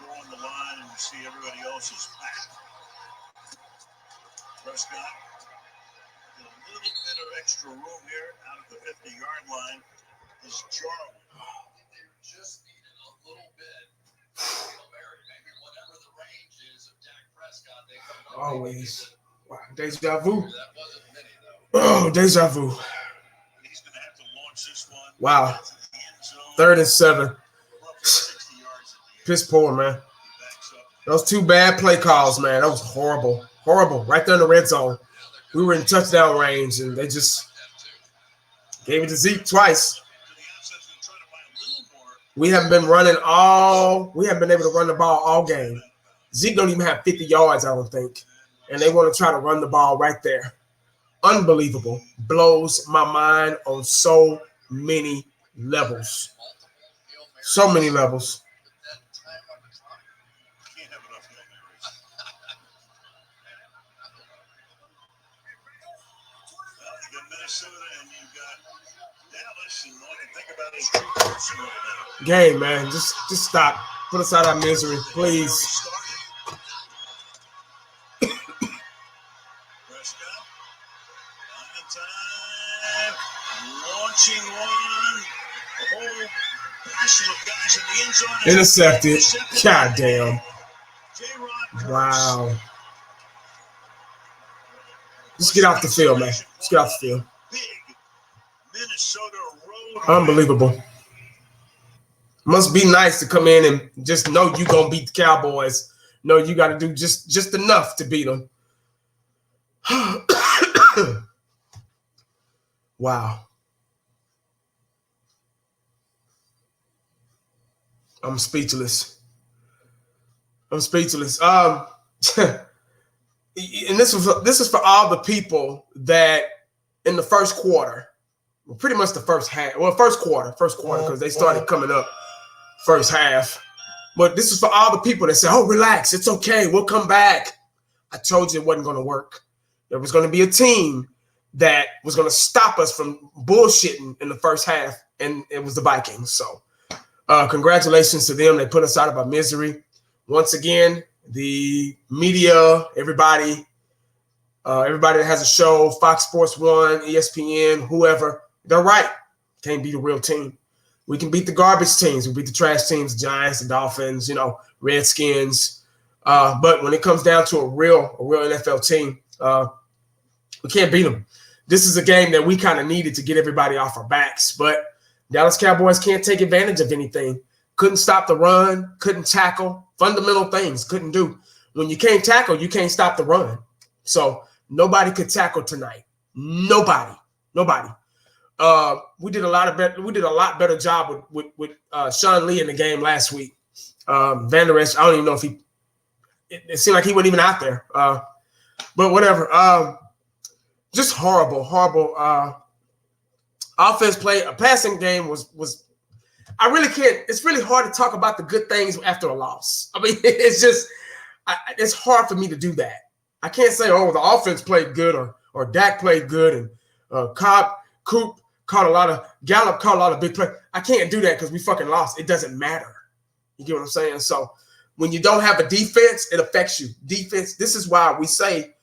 on the line, and you see everybody else is packed. Prescott with a little bit of extra room here out of the 50-yard line is Jarwin. They just needed a little bit. Maybe whatever the range is of Dak Prescott, they come up. Always. Wow, deja vu. That wasn't many, though. Oh, deja vu. He's going to have to launch this one. Wow. 3rd and 7. 60 yards. Piss poor, man. Those 2 bad play calls, man. That was horrible. Horrible. Right there in the red zone. We were in touchdown range, and they just gave it to Zeke twice. We haven't been able to run the ball all game. Zeke don't even have 50 yards, I don't think. And they want to try to run the ball right there. Unbelievable. Blows my mind on so many levels. So many levels. Minnesota and you've got Dallas, and all I can think about is Drew Wilson right now. Game, man. Just stop. Put us out of our misery, please. Prescott, on time, launching one. The whole passing of guys in the end zone. Intercepted. God damn. Wow. Just get off the field, man. Just get off the field. Unbelievable. Must be nice to come in and just know you're going to beat the Cowboys. No, you got to do just enough to beat them. Wow. I'm speechless. And this is for all the people that in the first quarter, well, pretty much the first half. Well, first quarter, because they started coming up first half. But this is for all the people that say, "Oh, relax, it's okay, we'll come back." I told you it wasn't going to work. There was going to be a team that was going to stop us from bullshitting in the first half, and it was the Vikings. So, congratulations to them. They put us out of our misery. Once again, the media, everybody that has a show, Fox Sports 1, ESPN, whoever, they're right. Can't beat a real team. We can beat the garbage teams. We beat the trash teams, the Giants, the Dolphins, Redskins. But when it comes down to a real NFL team, we can't beat them. This is a game that we kind of needed to get everybody off our backs. But Dallas Cowboys can't take advantage of anything. Couldn't stop the run, couldn't tackle. Fundamental things couldn't do. When you can't tackle, you can't stop the run. So nobody could tackle tonight. Nobody. We did a lot better job with Sean Lee in the game last week. Van Der Esch, I don't even know if it seemed like he wasn't even out there. But whatever. Just horrible. Offense play, a passing game was I really can't. It's really hard to talk about the good things after a loss. I mean, it's hard for me to do that. I can't say, "Oh, the offense played good," or Dak played good, and Gallup caught a lot of big plays. I can't do that because we fucking lost. It doesn't matter. You get what I'm saying? So when you don't have a defense, it affects you. Defense. This is why we say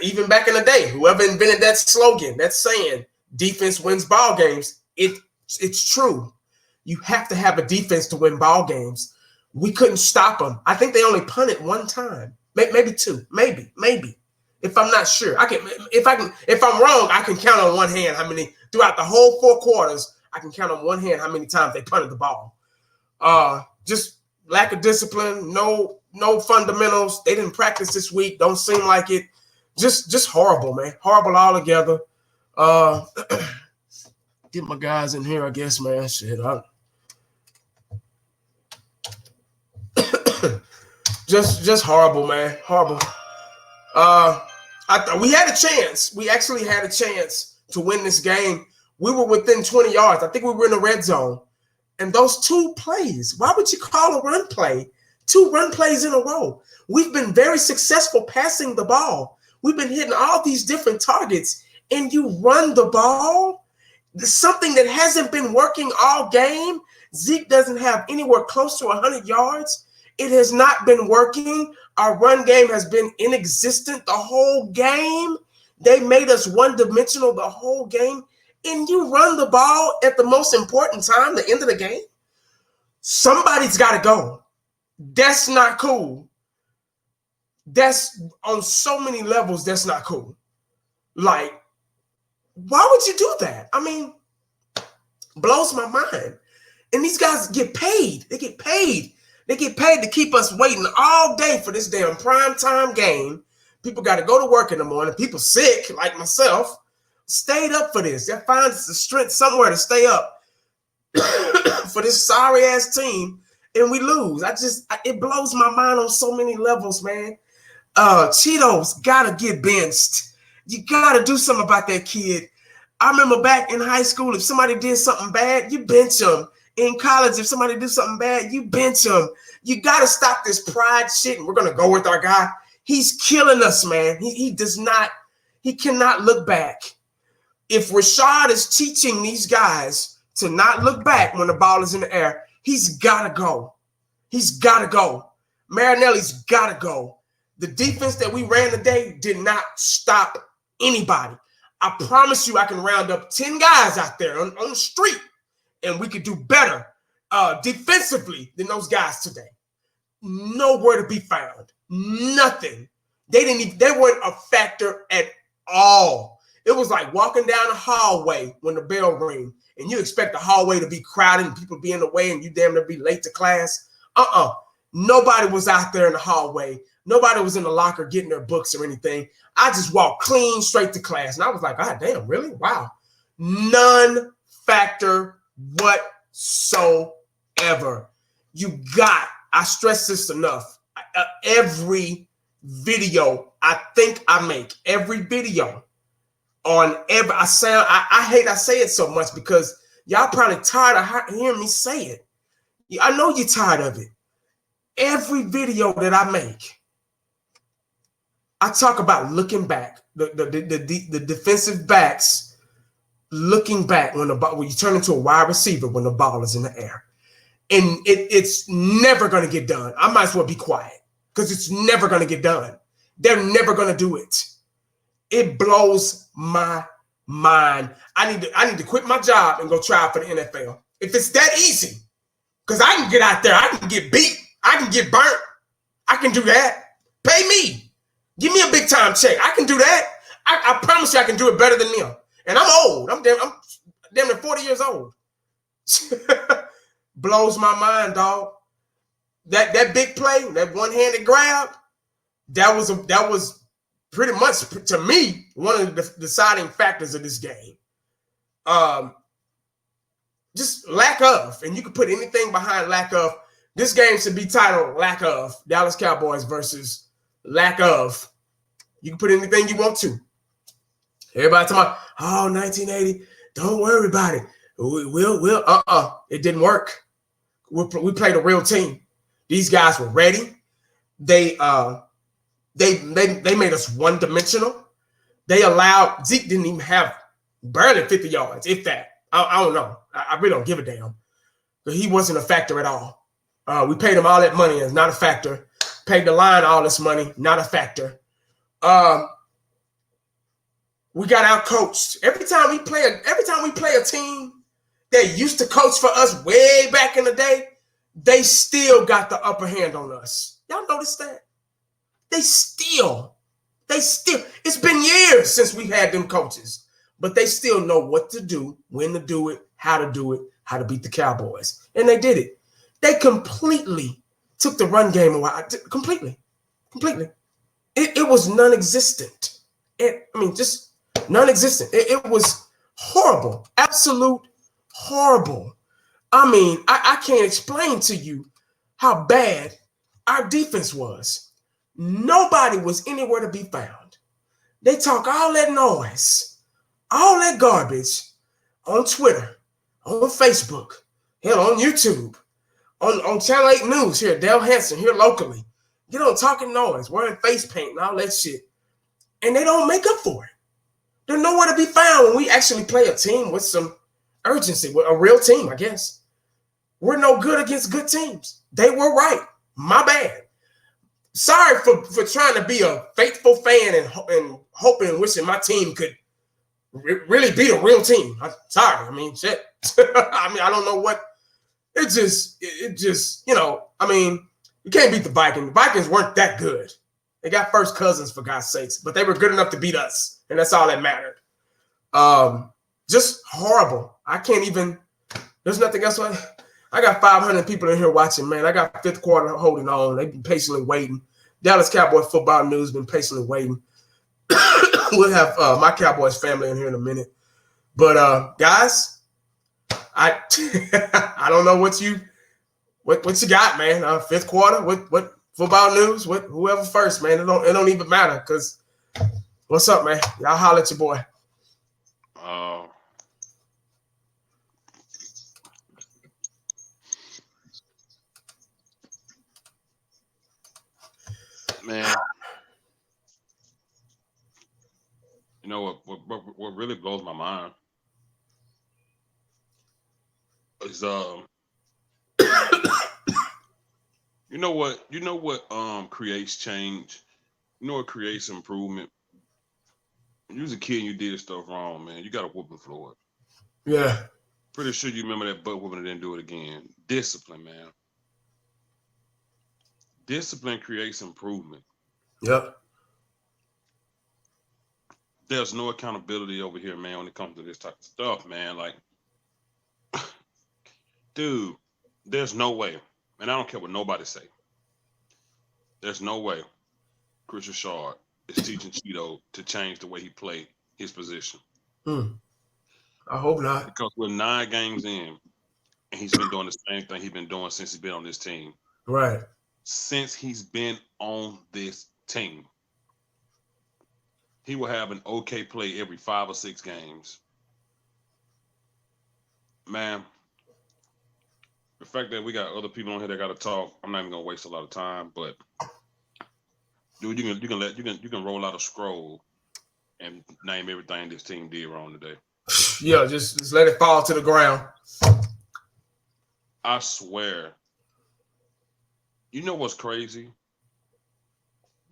even back in the day, whoever invented that slogan, that saying, "Defense wins ball games." It's true. You have to have a defense to win ball games. We couldn't stop them. I think they only punted one time, maybe two, maybe. If I'm not sure, if I'm wrong, I can count on one hand how many throughout the whole 4 quarters. I can count on one hand how many times they punted the ball. Just lack of discipline, no fundamentals. They didn't practice this week. Don't seem like it. Just horrible, man. Horrible altogether. Get my guys in here, I guess, man. Shit, just horrible, man. Horrible. We had a chance. We actually had a chance to win this game. We were within 20 yards. I think we were in the red zone. And those 2 plays, why would you call a run play? 2 run plays in a row. We've been very successful passing the ball. We've been hitting all these different targets, and you run the ball? Something that hasn't been working all game. Zeke doesn't have anywhere close to 100 yards. It has not been working. Our run game has been inexistent the whole game. They made us one-dimensional the whole game. And you run the ball at the most important time, the end of the game. Somebody's got to go. That's not cool. That's on so many levels, that's not cool. Like, why would you do that? I mean, blows my mind. And these guys get paid. They get paid. They get paid to keep us waiting all day for this damn primetime game. People got to go to work in the morning. People sick, like myself, stayed up for this. They find the strength somewhere to stay up for this sorry-ass team, and we lose. It blows my mind on so many levels, man. Cheetos got to get benched. You got to do something about that kid. I remember back in high school, if somebody did something bad, you bench them. In college, if somebody do something bad, you bench them. You got to stop this pride shit, and we're going to go with our guy. He's killing us, man. He cannot look back. If Rashad is teaching these guys to not look back when the ball is in the air, he's got to go. He's got to go. Marinelli's got to go. The defense that we ran today did not stop anybody. I promise you I can round up 10 guys out there on the street, and we could do better defensively than those guys today. Nowhere to be found. Nothing. They weren't a factor at all. It was like walking down the hallway when the bell rings, and you expect the hallway to be crowded and people be in the way and you damn near be late to class. Nobody was out there in the hallway. Nobody was in the locker getting their books or anything. I just walked clean straight to class. And I was like, God damn, really? Wow. None factor whatsoever. I stress this enough. Every video I think I make, every video I hate I say it so much because y'all probably tired of hearing me say it. I know you're tired of it. Every video that I make, I talk about looking back, the defensive backs looking back when you turn into a wide receiver when the ball is in the air. And it's never going to get done. I might as well be quiet because it's never going to get done. They're never going to do it. It blows my mind. I need to quit my job and go try for the NFL. If it's that easy, because I can get out there, I can get beat, I can get burnt, I can do that. Pay me. Give me a big time check. I can do that. I promise you I can do it better than them. And I'm old. I'm damn near 40 years old. Blows my mind, dog. That big play, that one-handed grab, that was pretty much, to me, one of the deciding factors of this game. Just lack of, and you can put anything behind lack of. This game should be titled Lack of, Dallas Cowboys versus Lack of. You can put anything you want to. Everybody talking about, 1980, don't worry about it. It didn't work. We played a real team. These guys were ready. They made us one-dimensional. They allowed, Zeke didn't even have barely 50 yards, if that. I don't know. I really don't give a damn. But he wasn't a factor at all. We paid him all that money, and not a factor. Paid the line all this money, not a factor. We got out-coached. Every time we play a team that used to coach for us way back in the day, they still got the upper hand on us. Y'all notice that? They still, it's been years since we had them coaches, but they still know what to do, when to do it, how to beat the Cowboys. And they did it. They completely took the run game away. Completely. It was non-existent. Just non-existent. It was horrible. Absolute horrible. I can't explain to you how bad our defense was. Nobody was anywhere to be found. They talk all that noise, all that garbage on Twitter, on Facebook, hell, on YouTube, on Channel 8 News here, Dale Hansen here locally. Get on talking noise, wearing face paint and all that shit. And they don't make up for it. They're nowhere to be found when we actually play a team with some urgency, with a real team, I guess. We're no good against good teams. They were right. My bad. Sorry for trying to be a faithful fan and hoping and wishing my team could really be a real team. Sorry. I mean, shit. I mean, I don't know what. It just, you know, I mean, you can't beat the Vikings. The Vikings weren't that good. They got first cousins, for God's sakes, but they were good enough to beat us, and that's all that mattered. Just horrible. I can't even. There's nothing else. I got 500 people in here watching, man. I got fifth quarter holding on. They've been patiently waiting. Dallas Cowboy football news been patiently waiting. We'll have my Cowboys family in here in a minute. But guys, I I don't know what you got, man. Fifth quarter, what football news? Whoever first, man. It don't even matter because what's up, man? Y'all holler at your boy. Man, you know what really blows my mind is you know what creates change. You know what creates improvement. When you was a kid and you did stuff wrong, man, you got a whooping for it. Yeah. Pretty sure you remember that butt whooping and didn't do it again. Discipline, man. Discipline creates improvement. Yep. There's no accountability over here, man, when it comes to this type of stuff, man. Like, dude, there's no way, and I don't care what nobody say. There's no way Chris Richard is teaching Cheeto to change the way he played his position. I hope not. Because we're 9 games in, and he's been doing the same thing he's been doing since he's been on this team. Right. Since he's been on this team. He will have an okay play every 5 or 6 games. Man, the fact that we got other people on here that got to talk, I'm not even gonna waste a lot of time. But dude, you can roll out a scroll and name everything this team did wrong today. Yeah, just let it fall to the ground. I swear. You know what's crazy?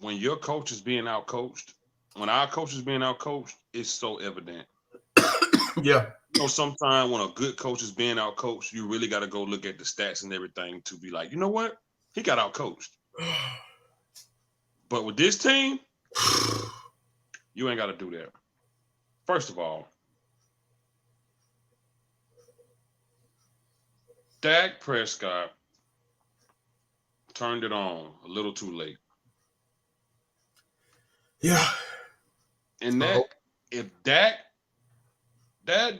When your coach is being outcoached, when our coach is being outcoached, it's so evident. Yeah. You know, sometimes when a good coach is being outcoached, you really got to go look at the stats and everything to be like, you know what? He got outcoached. But with this team, you ain't got to do that. First of all, Dak Prescott turned it on a little too late. Yeah. And if that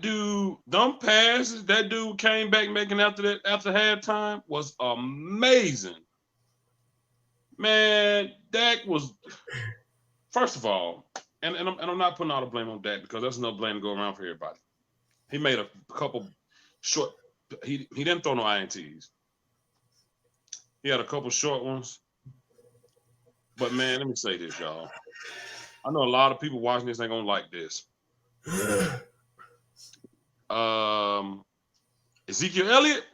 dude, them passes, that dude came back making after halftime was amazing. Man, Dak was, first of all, and I'm not putting all the blame on Dak because that's enough blame to go around for everybody. He made a couple short, he didn't throw no INTs. He had a couple short ones. But man, let me say this, y'all. I know a lot of people watching this ain't gonna like this. Ezekiel Elliott.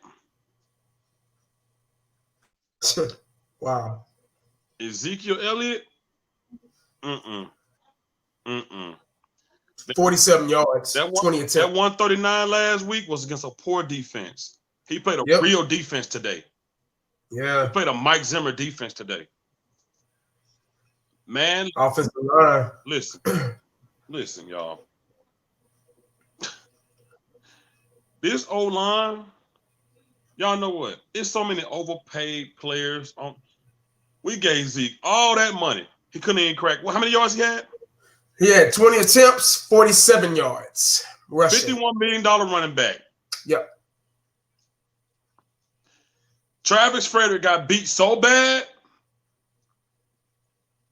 Wow. Ezekiel Elliott. 47 yards, 20 attempts. That 139 last week was against a poor defense. He played a real defense today. Yeah. He played a Mike Zimmer defense today. Man, offensive line. Listen, y'all. This O-line, y'all know what? It's so many overpaid players. We gave Zeke all that money. He couldn't even crack. How many yards he had? He had 20 attempts, 47 yards. Rushing. $51 million running back. Yep. Travis Frederick got beat so bad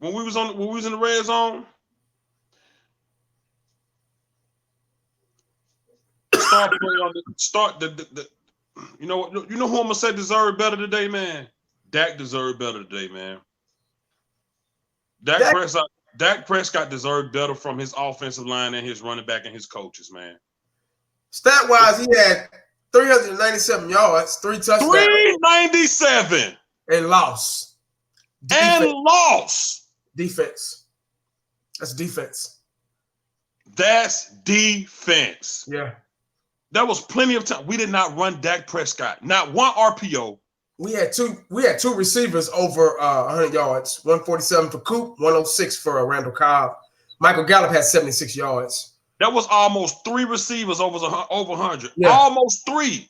when we was in the red zone. You know what? You know who I'm gonna say deserved better today, man? Dak deserved better today, man. Dak Prescott deserved better from his offensive line and his running back and his coaches, man. Stat-wise, he had 397 yards, 3 touchdowns. 397. And lost. And lost. Defense. That's defense. That's defense. Yeah. There was plenty of time. We did not run Dak Prescott. Not one RPO. We had two receivers over 100 yards. 147 for Coop, 106 for Randall Cobb. Michael Gallup had 76 yards. That was almost 3 receivers over 100. Yeah. Almost 3.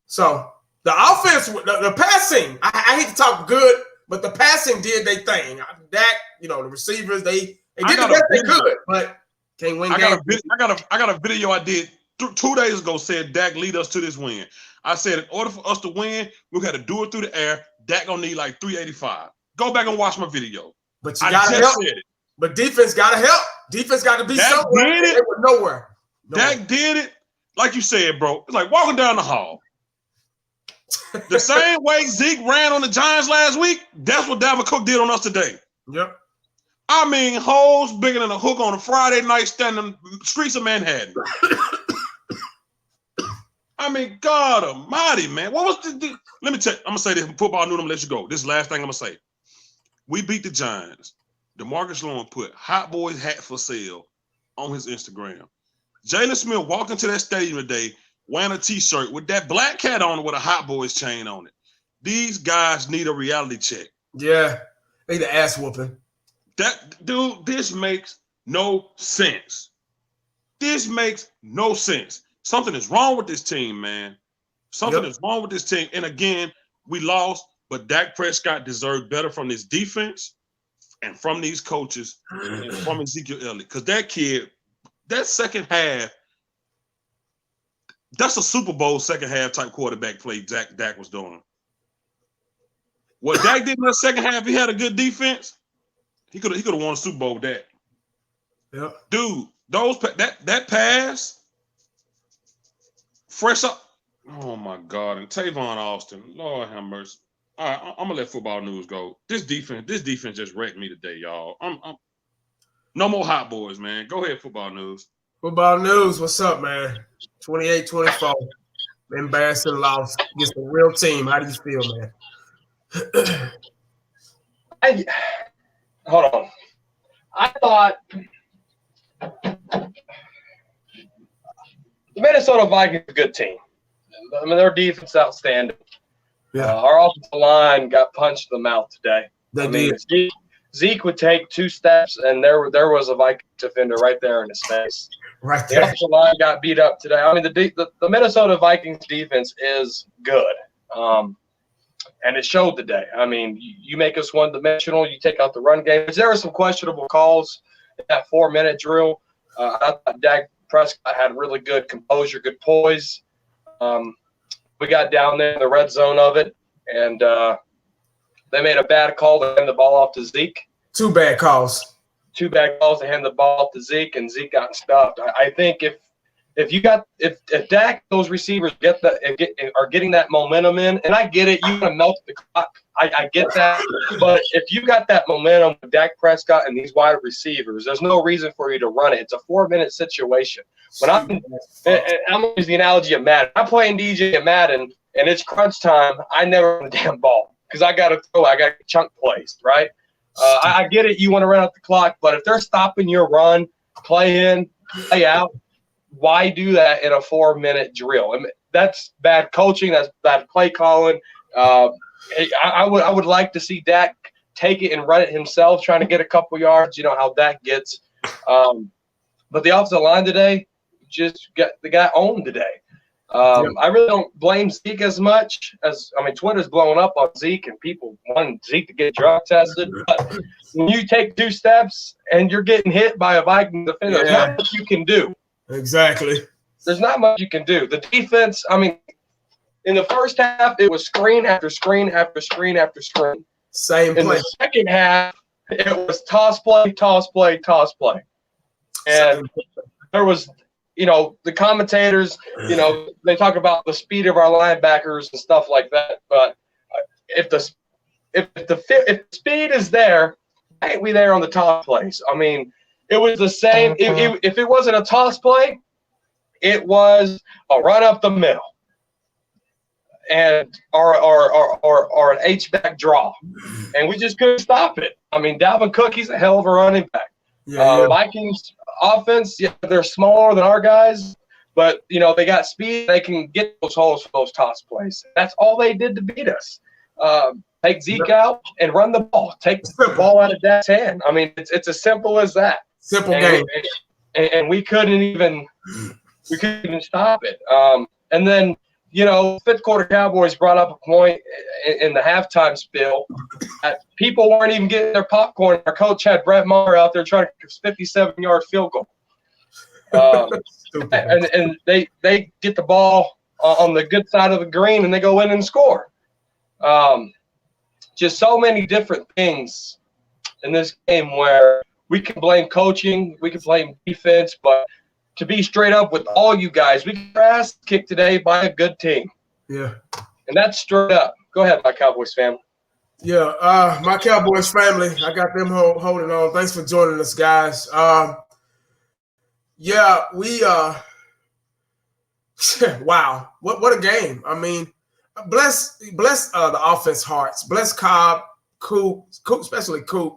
So the offense, the passing, I hate to talk good, but the passing did their thing. Dak, the receivers, they did the best they could, but can't win games. I got a video I did 2 days ago said Dak lead us to this win. I said in order for us to win, we got to do it through the air. Dak gonna need like 385. Go back and watch my video. But you gotta help. But defense gotta help. Defense got to be somewhere. They were nowhere. Dak did it, like you said, bro. It's like walking down the hall. The same way Zeke ran on the Giants last week, that's what Dalvin Cook did on us today. Yep. I mean, holes bigger than a hook on a Friday night standing in the streets of Manhattan. I mean, God almighty, man. What was the let me tell you, I'm going to say this. Football Noon, I'm going to let you go. This is the last thing I'm going to say. We beat the Giants. DeMarcus Lawrence put Hot Boys hat for sale on his Instagram. Jalen Smith walked into that stadium today wearing a T-shirt with that black cat on it with a Hot Boys chain on it. These guys need a reality check. Yeah, they need the ass whooping. This makes no sense. This makes no sense. Something is wrong with this team, man. Something is wrong with this team. And again, we lost, but Dak Prescott deserved better from this defense and from these coaches and from Ezekiel Elliott. Because that kid, that second half, that's a Super Bowl second half type quarterback play Dak was doing. What Dak did in the second half, he had a good defense. He could have won a Super Bowl with that. Yeah. Dude, that pass, fresh up. Oh my God. And Tavon Austin, Lord have mercy. All right, I'm gonna let Football News go. This defense just wrecked me today, y'all. I'm no more Hot Boys, man. Go ahead, Football News. Football News, what's up, man? 28-24. Embarrassing loss against a real team. How do you feel, man? Hold on. I thought the Minnesota Vikings is a good team. I mean, their defense is outstanding. Yeah. Our offensive line got punched in the mouth today. Zeke would take 2 steps, and there was a Vikings defender right there in his face. Right The there. offensive line got beat up today. I mean, the Minnesota Vikings defense is good, and it showed today. I mean, you make us one-dimensional. You take out the run game. There were some questionable calls in that 4-minute drill. I thought Dak Prescott had really good composure, good poise. We got down there in the red zone of it, and they made a bad call to hand the ball off to Zeke. 2 bad calls. 2 bad calls to hand the ball off to Zeke, and Zeke got stuffed. I think if Dak, those receivers are getting that momentum in, and I get it, you want to melt the clock. I get that, but if you got that momentum with Dak Prescott and these wide receivers, there's no reason for you to run it. It's a 4-minute situation. When I'm going to use the analogy of Madden. I'm playing DJ at Madden, and it's crunch time. I never run the damn ball because I got to throw. I got chunk plays, right? I get it. You want to run out the clock, but if they're stopping your run, play in, play out, why do that in a 4-minute drill? I mean, that's bad coaching. That's bad play calling. I would like to see Dak take it and run it himself, trying to get a couple yards. You know how Dak gets. But the offensive line today just got owned today. I really don't blame Zeke as much as Twitter's blowing up on Zeke and people wanting Zeke to get drug tested. But when you take 2 steps and you're getting hit by a Viking defender, there's not much you can do. Exactly. There's not much you can do. The defense, in the first half, it was screen after screen after screen after screen. Same play. In the second half, it was toss play, toss play, toss play. And there was, the commentators, they talk about the speed of our linebackers and stuff like that. But if the speed is there, why ain't we there on the toss plays? It was the same. If it wasn't a toss play, it was a run up the middle. and or an H-back draw, and we just couldn't stop it. I mean, Dalvin Cook, he's a hell of a running back. Vikings offense, yeah, they're smaller than our guys, but they got speed. They can get those holes for those toss plays. That's all they did to beat us. Take Zeke out and run the ball. Take the ball out of Dak's hand. I mean, it's as simple as that. Simple game. And we couldn't even stop it. And then fifth quarter Cowboys brought up a point in the halftime spiel that people weren't even getting their popcorn. Our coach had Brett Maher out there trying to kick a 57-yard field goal. And they get the ball on the good side of the green and they go in and score. Just so many different things in this game where we can blame coaching, we can blame defense, but to be straight up with all you guys, we got our ass kicked today by a good team. Yeah. And that's straight up. Go ahead, my Cowboys family. Yeah, my Cowboys family, I got them holding on. Thanks for joining us, guys. We wow, what a game. I mean, bless the offense hearts. Bless Cobb, Coop, especially Coop.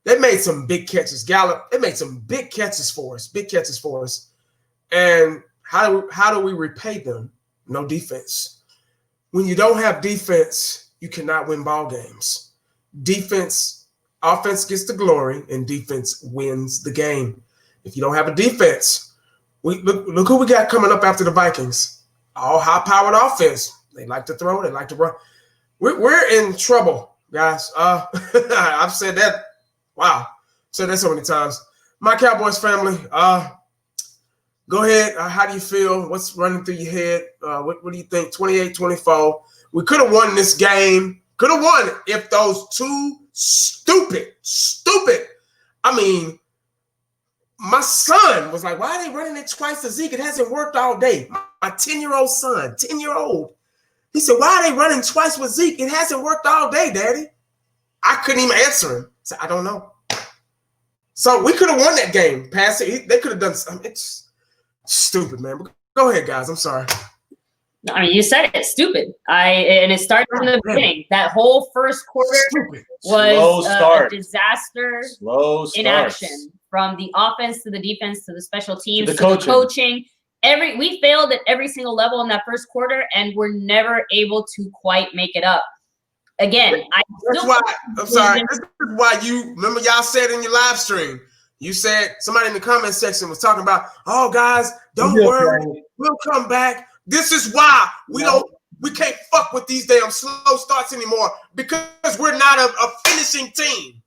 They made some big catches. Gallup, they made some big catches for us. And how do we repay them? No defense. When you don't have defense, you cannot win ball games. Offense gets the glory, and defense wins the game. If you don't have a defense, look who we got coming up after the Vikings. All high-powered offense. They like to throw. They like to run. We're in trouble, guys. I've said that. Wow. Said that so many times. My Cowboys family, go ahead. How do you feel? What's running through your head? What do you think? 28-24. We could have won this game. Could have won if those two stupid. I mean, my son was like, why are they running it twice to Zeke? It hasn't worked all day. My 10-year-old son, 10-year-old. He said, why are they running twice with Zeke? It hasn't worked all day, Daddy. I couldn't even answer him. I said, I don't know. So we could have won that game. Pass it. They could have done something. It's stupid, man. Go ahead, guys. I'm sorry. I mean, you said it. Stupid. And it started from the beginning. That whole first quarter was a disaster in action. From the offense to the defense to the special teams to the coaching. We failed at every single level in that first quarter, and we're never able to quite make it up. Again, This is why you remember y'all said in your live stream, you said somebody in the comment section was talking about, oh guys, don't worry, we'll come back. This is why we can't fuck with these damn slow starts anymore, because we're not a finishing team.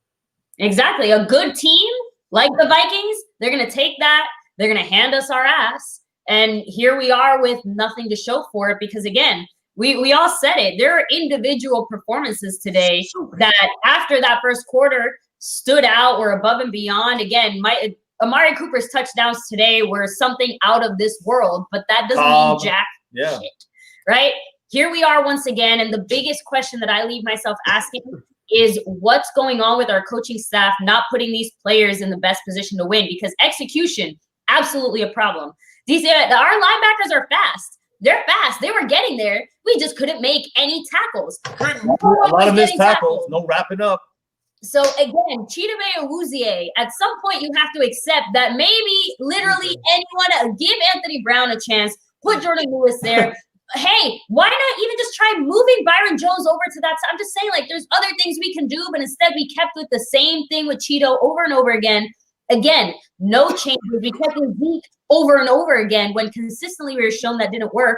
Exactly. A good team like the Vikings, they're gonna take that, they're gonna hand us our ass. And here we are with nothing to show for it, because again, we all said it. There are individual performances today that after that first quarter stood out, were above and beyond. Again, Amari Cooper's touchdowns today were something out of this world, but that doesn't mean jack shit, right? Here we are once again, and the biggest question that I leave myself asking is what's going on with our coaching staff not putting these players in the best position to win, because execution, absolutely a problem. Our linebackers are fast. They're fast. They were getting there. We just couldn't make any tackles. A lot of missed tackles. No wrapping up. So again, Chidobe Awuzie, at some point you have to accept that maybe literally anyone, give Anthony Brown a chance, put Jordan Lewis there. Hey, why not even just try moving Byron Jones over to that side? I'm just saying, like, there's other things we can do, but instead we kept with the same thing with Cheeto over and over again. Again, no changes. We kept with Zeke over and over again when consistently we were shown that didn't work.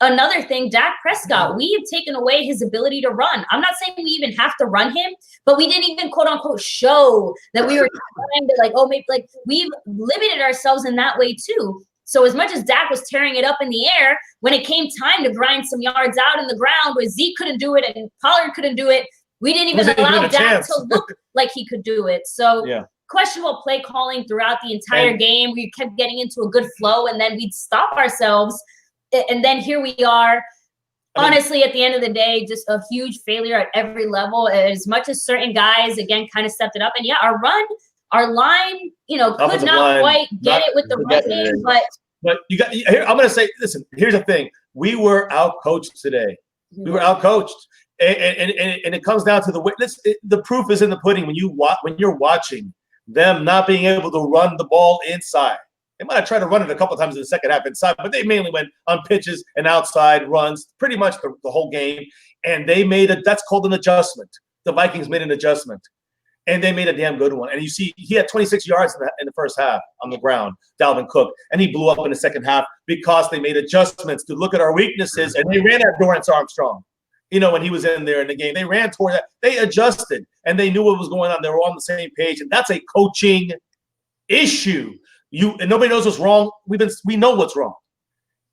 Another thing, Dak Prescott, we have taken away his ability to run. I'm not saying we even have to run him, but we didn't even quote unquote show that we were trying to maybe we've limited ourselves in that way too. So as much as Dak was tearing it up in the air, when it came time to grind some yards out in the ground where Zeke couldn't do it and Pollard couldn't do it, we didn't even allow Dak to look like he could do it. So questionable play calling throughout the entire game. We kept getting into a good flow, and then we'd stop ourselves. And then here we are. Honestly, at the end of the day, just a huge failure at every level. As much as certain guys, again, kind of stepped it up. And our line, could not quite get it with the run game. But you got here. I'm going to say, listen, here's the thing. We were out coached today. We were outcoached. And it comes down to the proof is in the pudding when you're watching them not being able to run the ball inside. They might have tried to run it a couple of times in the second half inside, but they mainly went on pitches and outside runs pretty much the whole game. And they that's called an adjustment. The Vikings made an adjustment, and they made a damn good one. And you see, he had 26 yards in the first half on the ground, Dalvin Cook, and he blew up in the second half because they made adjustments to look at our weaknesses, and they ran at Dorrance Armstrong. When he was in there in the game, they ran toward that. They adjusted, and they knew what was going on. They were on the same page, and that's a coaching issue. And nobody knows what's wrong. We know what's wrong.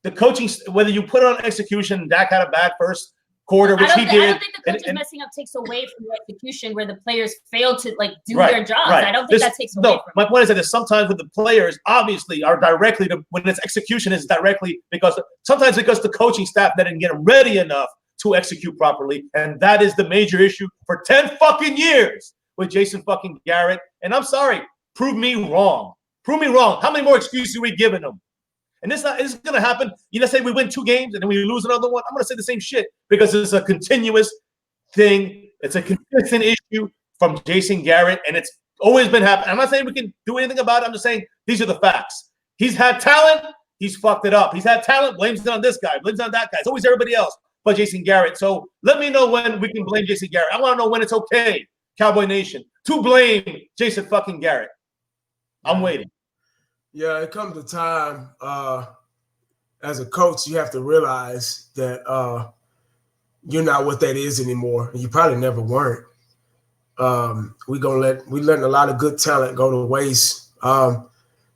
The coaching, whether you put it on execution, Dak had a bad first quarter, which he did. I don't think the coaching messing up takes away from the execution where the players fail to do their jobs. Right. I don't think that takes away from it. My point is that sometimes with the players, obviously, are directly when its execution is directly because the coaching staff didn't get them ready enough to execute properly, and that is the major issue for 10 fucking years with Jason fucking Garrett. And I'm sorry, prove me wrong. Prove me wrong. How many more excuses are we giving them? And it's going to happen. Say we win 2 games and then we lose another one. I'm going to say the same shit because it's a continuous thing. It's a consistent issue from Jason Garrett, and it's always been happening. I'm not saying we can do anything about it. I'm just saying these are the facts. He's had talent. He's fucked it up. He's had talent. Blames it on this guy. Blames it on that guy. It's always everybody else but Jason Garrett. So let me know when we can blame Jason Garrett. I want to know when it's okay, Cowboy Nation, to blame Jason fucking Garrett. I'm waiting. Yeah, it comes a time as a coach, you have to realize that you're not what that is anymore. You probably never weren't. We letting a lot of good talent go to waste.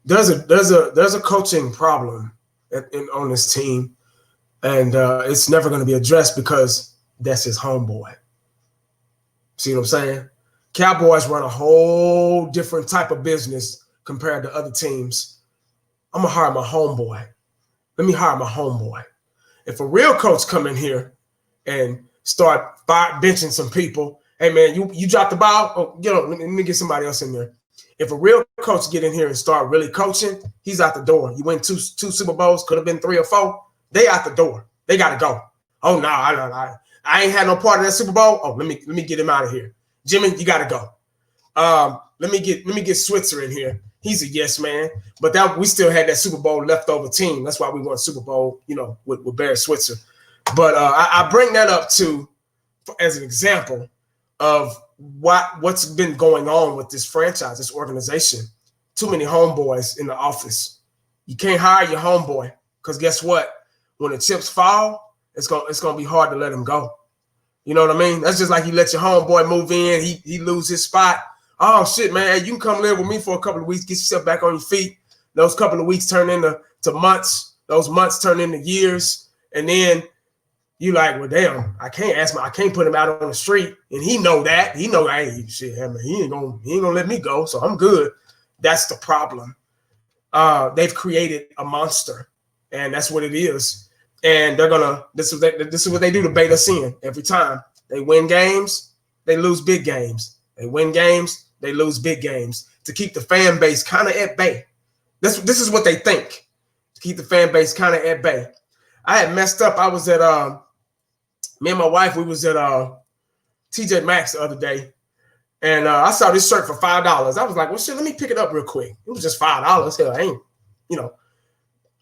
There's a coaching problem on this team, and it's never going to be addressed because that's his homeboy. See what I'm saying? Cowboys run a whole different type of business compared to other teams. I'm going to hire my homeboy. Let me hire my homeboy. If a real coach come in here and start benching some people, hey, man, you dropped the ball. Oh, let me get somebody else in there. If a real coach get in here and start really coaching, he's out the door. You win two Super Bowls, could have been 3 or 4. They out the door. They got to go. Oh, no, I ain't had no part of that Super Bowl. Oh, let me get him out of here. Jimmy, you got to go. Let me get Switzer in here. He's a yes man, but we still had that Super Bowl leftover team. That's why we won Super Bowl, with Barry Switzer. But I bring that up as an example of what's been going on with this franchise, this organization. Too many homeboys in the office. You can't hire your homeboy because guess what? When the chips fall, it's gonna be hard to let him go. You know what I mean? That's just like you let your homeboy move in, he lose his spot. Oh shit, man! You can come live with me for a couple of weeks, get yourself back on your feet. Those couple of weeks turn into months. Those months turn into years, and then you like, well, damn, I can't put him out on the street, and he know that. He know, hey, shit, man, he ain't gonna let me go, so I'm good. That's the problem. They've created a monster, and that's what it is. And they're gonna. This is what they do to bait us in every time. They win games, they lose big games. They win games, they lose big games to keep the fan base kind of at bay. This is what they think, to keep the fan base kind of at bay. I had messed up. I was at me and my wife. We was at TJ Maxx the other day, and I saw this shirt for $5. I was like, well, shit, let me pick it up real quick. It was just $5. Hell, I ain't,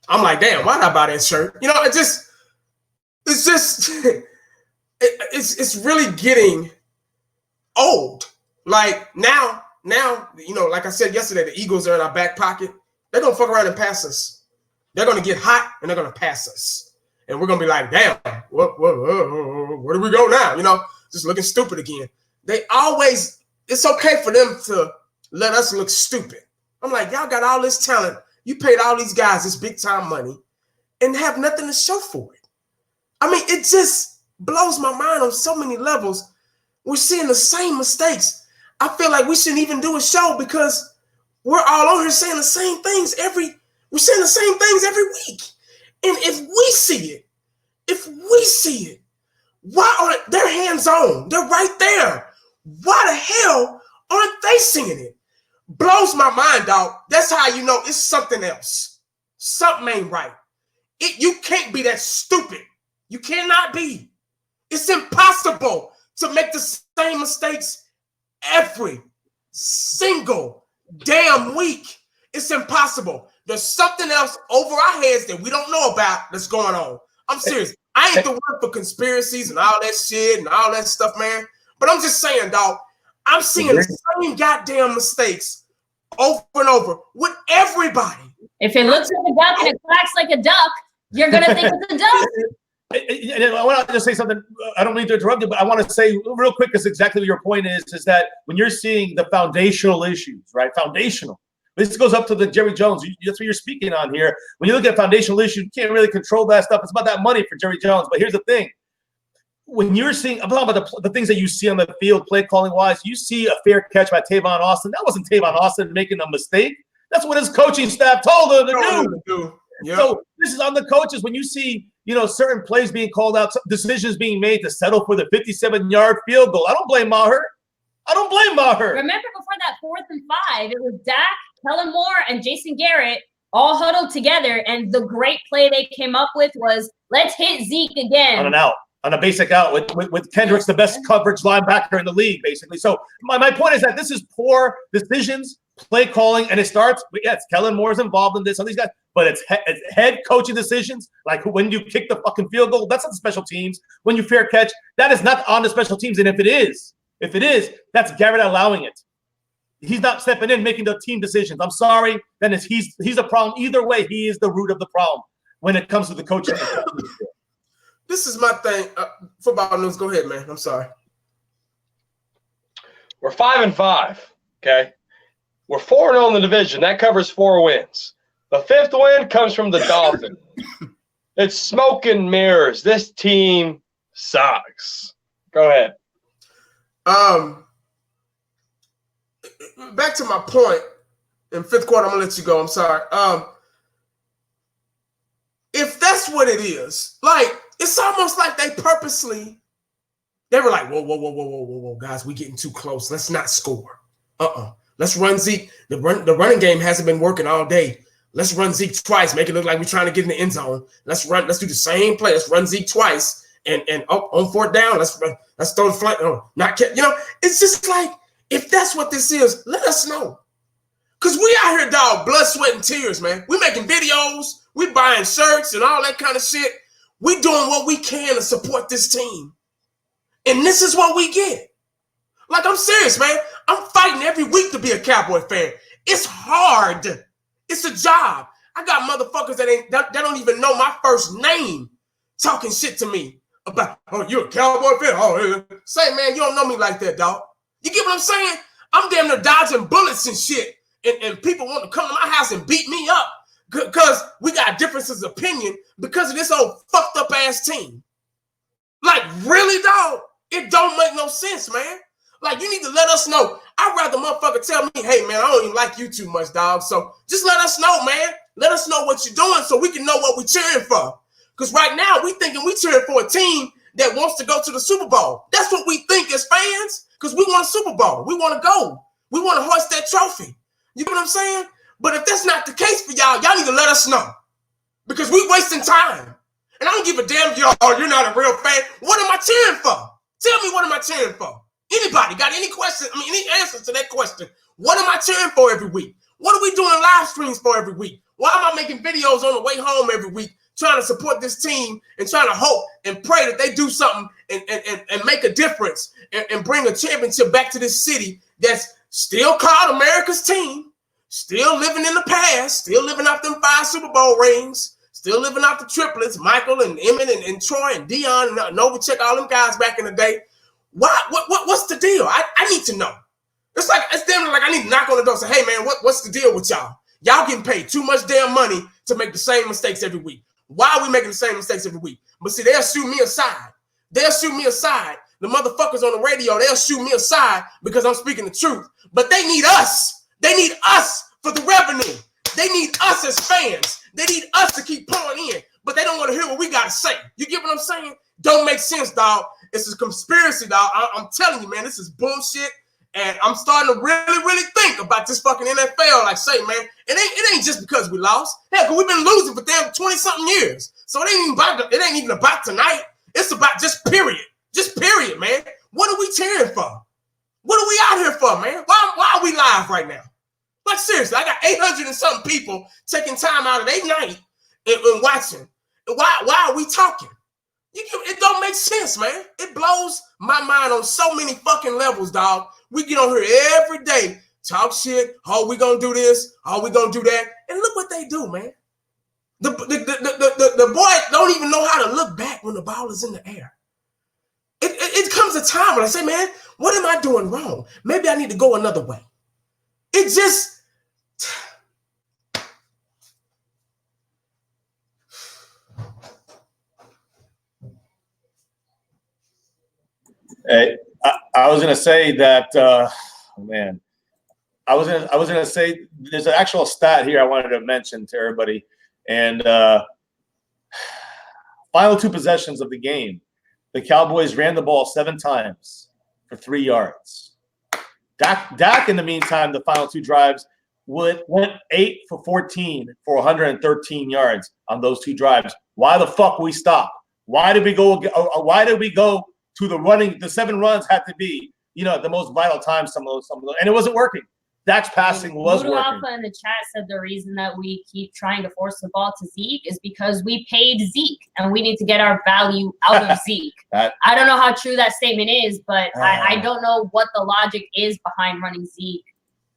I'm like, damn, why did I buy that shirt? It's really getting old. Like now, like I said yesterday, the Eagles are in our back pocket. They're going to fuck around and pass us. They're going to get hot, and they're going to pass us. And we're going to be like, damn, where do we go now? Just looking stupid again. It's okay for them to let us look stupid. I'm like, y'all got all this talent. You paid all these guys this big time money and have nothing to show for it. I mean, it just blows my mind on so many levels. We're seeing the same mistakes. I feel like we shouldn't even do a show because we're all on here saying the same things every week. And if we see it, why aren't their hands on? They're right there. Why the hell aren't they seeing it? Blows my mind, dog. That's how you know it's something else. Something ain't right. You can't be that stupid. You cannot be. It's impossible to make the same mistakes every single damn week. It's impossible. There's something else over our heads that we don't know about that's going on. I'm serious. I ain't the one for conspiracies and all that shit and all that stuff, man. But I'm just saying, dog, I'm seeing the same goddamn mistakes over and over with everybody. If it looks like a duck and it quacks like a duck, you're going to think it's a duck. And I want to just say something. I don't mean to interrupt you, but I want to say real quick, because exactly what your point is that when you're seeing the foundational issues, right? Foundational. This goes up to the Jerry Jones. That's what you're speaking on here. When you look at foundational issues, you can't really control that stuff. It's about that money for Jerry Jones. But here's the thing. When you're seeing, I'm talking about the things that you see on the field, play calling wise, you see a fair catch by Tavon Austin. That wasn't Tavon Austin making a mistake. That's what his coaching staff told him to do. Yep. So this is on the coaches. When you see, certain plays being called out, decisions being made to settle for the 57-yard field goal, I don't blame Maher. Remember before that 4th and 5, it was Dak, Kellen Moore, and Jason Garrett all huddled together, and the great play they came up with was, let's hit Zeke again. On a basic out with Kendricks, the best coverage linebacker in the league, basically. So my point is that this is poor decisions, play calling, and it starts. Yes, Kellen Moore's involved in this, all these guys, but it's head coaching decisions. Like when you kick the fucking field goal, that's not the special teams. When you fair catch, that is not on the special teams. And if it is, that's Garrett allowing it. He's not stepping in, making the team decisions. I'm sorry. Then he's the problem. Either way, he is the root of the problem when it comes to the coaching. This is my thing. Football news. Go ahead, man. I'm sorry. We're 5-5. Okay. We're 4-0 in the division. That covers 4 wins. The 5th win comes from the Dolphins. It's smoke and mirrors. This team sucks. Go ahead. Back to my point. In 5th quarter, I'm gonna let you go. I'm sorry. If that's what it is, like, it's almost like they were like, whoa, guys, we getting too close. Let's not score. Let's run Zeke. The running game hasn't been working all day. Let's run Zeke twice, make it look like we're trying to get in the end zone. Let's do the same play. Let's run Zeke twice, and on 4th down, let's throw the flank. It's just like, if that's what this is, let us know. Because we out here, dog, blood, sweat, and tears, man. We making videos. We buying shirts and all that kind of shit. We doing what we can to support this team. And this is what we get. Like, I'm serious, man. I'm fighting every week to be a Cowboy fan. It's hard. It's a job. I got motherfuckers that don't even know my first name talking shit to me about, oh, you're a Cowboy fan? Oh, yeah. Say, man, you don't know me like that, dog. You get what I'm saying? I'm damn near dodging bullets and shit. And people want to come to my house and beat me up because we got differences of opinion because of this old fucked up ass team. Like, really, dog? It don't make no sense, man. Like, you need to let us know. I'd rather motherfucker tell me, hey, man, I don't even like you too much, dog. So just let us know, man. Let us know what you're doing so we can know what we're cheering for. Because right now, we thinking we cheering for a team that wants to go to the Super Bowl. That's what we think as fans because we want a Super Bowl. We want to go. We want to hoist that trophy. You know what I'm saying? But if that's not the case for y'all need to let us know. Because we wasting time. And I don't give a damn if you're not a real fan. What am I cheering for? Tell me, what am I cheering for? Anybody got any questions? Any answers to that question? What am I cheering for every week? What are we doing live streams for every week? Why am I making videos on the way home every week trying to support this team and trying to hope and pray that they do something and make a difference and bring a championship back to this city that's still called America's team, still living in the past, still living off them 5 Super Bowl rings, still living off the triplets, Michael and Emmett and Troy and Dion and Novacek, all them guys back in the day. What's the deal? I need to know. It's damn like I need to knock on the door and say, hey, man, what's the deal with y'all? Y'all getting paid too much damn money to make the same mistakes every week. Why are we making the same mistakes every week? But see, they'll shoot me aside. The motherfuckers on the radio, they'll shoot me aside because I'm speaking the truth. But they need us. They need us for the revenue. They need us as fans. They need us to keep pouring in. But they don't want to hear what we got to say. You get what I'm saying? Don't make sense, dog. It's a conspiracy, dog. I'm telling you, man, this is bullshit. And I'm starting to really, really think about this fucking NFL. Like, say, man, it ain't just because we lost. Hell, because we've been losing for damn 20-something years. So it ain't even about tonight. It's about just period. Just period, man. What are we cheering for? What are we out here for, man? Why are we live right now? Like, seriously, I got 800 and something people taking time out of their night and watching. Why are we talking? It don't make sense, man. It blows my mind on so many fucking levels, dog. We get on here every day, talk shit. Oh, we gonna do this. Oh, we gonna do that. And look what they do, man. The boy don't even know how to look back when the ball is in the air. It comes a time when I say, man, what am I doing wrong? Maybe I need to go another way. It just... Hey, I was gonna say that, man. I was gonna say there's an actual stat here I wanted to mention to everybody, and final 2 possessions of the game, the Cowboys ran the ball 7 times for 3 yards. Dak, in the meantime, the final 2 drives went 8 for 14 for 113 yards on those 2 drives. Why the fuck we stop? Why did we go? To the running, the 7 runs had to be, at the most vital times. Some of those, and it wasn't working. Dak's passing was Voodoo working. Alpha in the chat said the reason that we keep trying to force the ball to Zeke is because we paid Zeke and we need to get our value out of Zeke. I don't know how true that statement is, but I don't know what the logic is behind running Zeke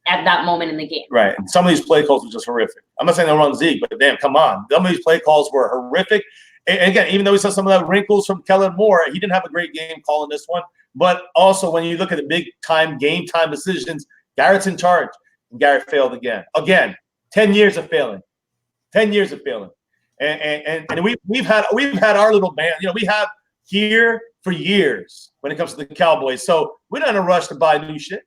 at that moment in the game. Right. And some of these play calls were just horrific. I'm not saying they run Zeke, but damn, come on. Some of these play calls were horrific. And again, even though we saw some of the wrinkles from Kellen Moore, he didn't have a great game calling this one. But also, when you look at the big time, game time decisions, Garrett's in charge, and Garrett failed again. 10 years of failing. 10 years of failing. And we've had our little band. We have here for years when it comes to the Cowboys. So we're not in a rush to buy new shit.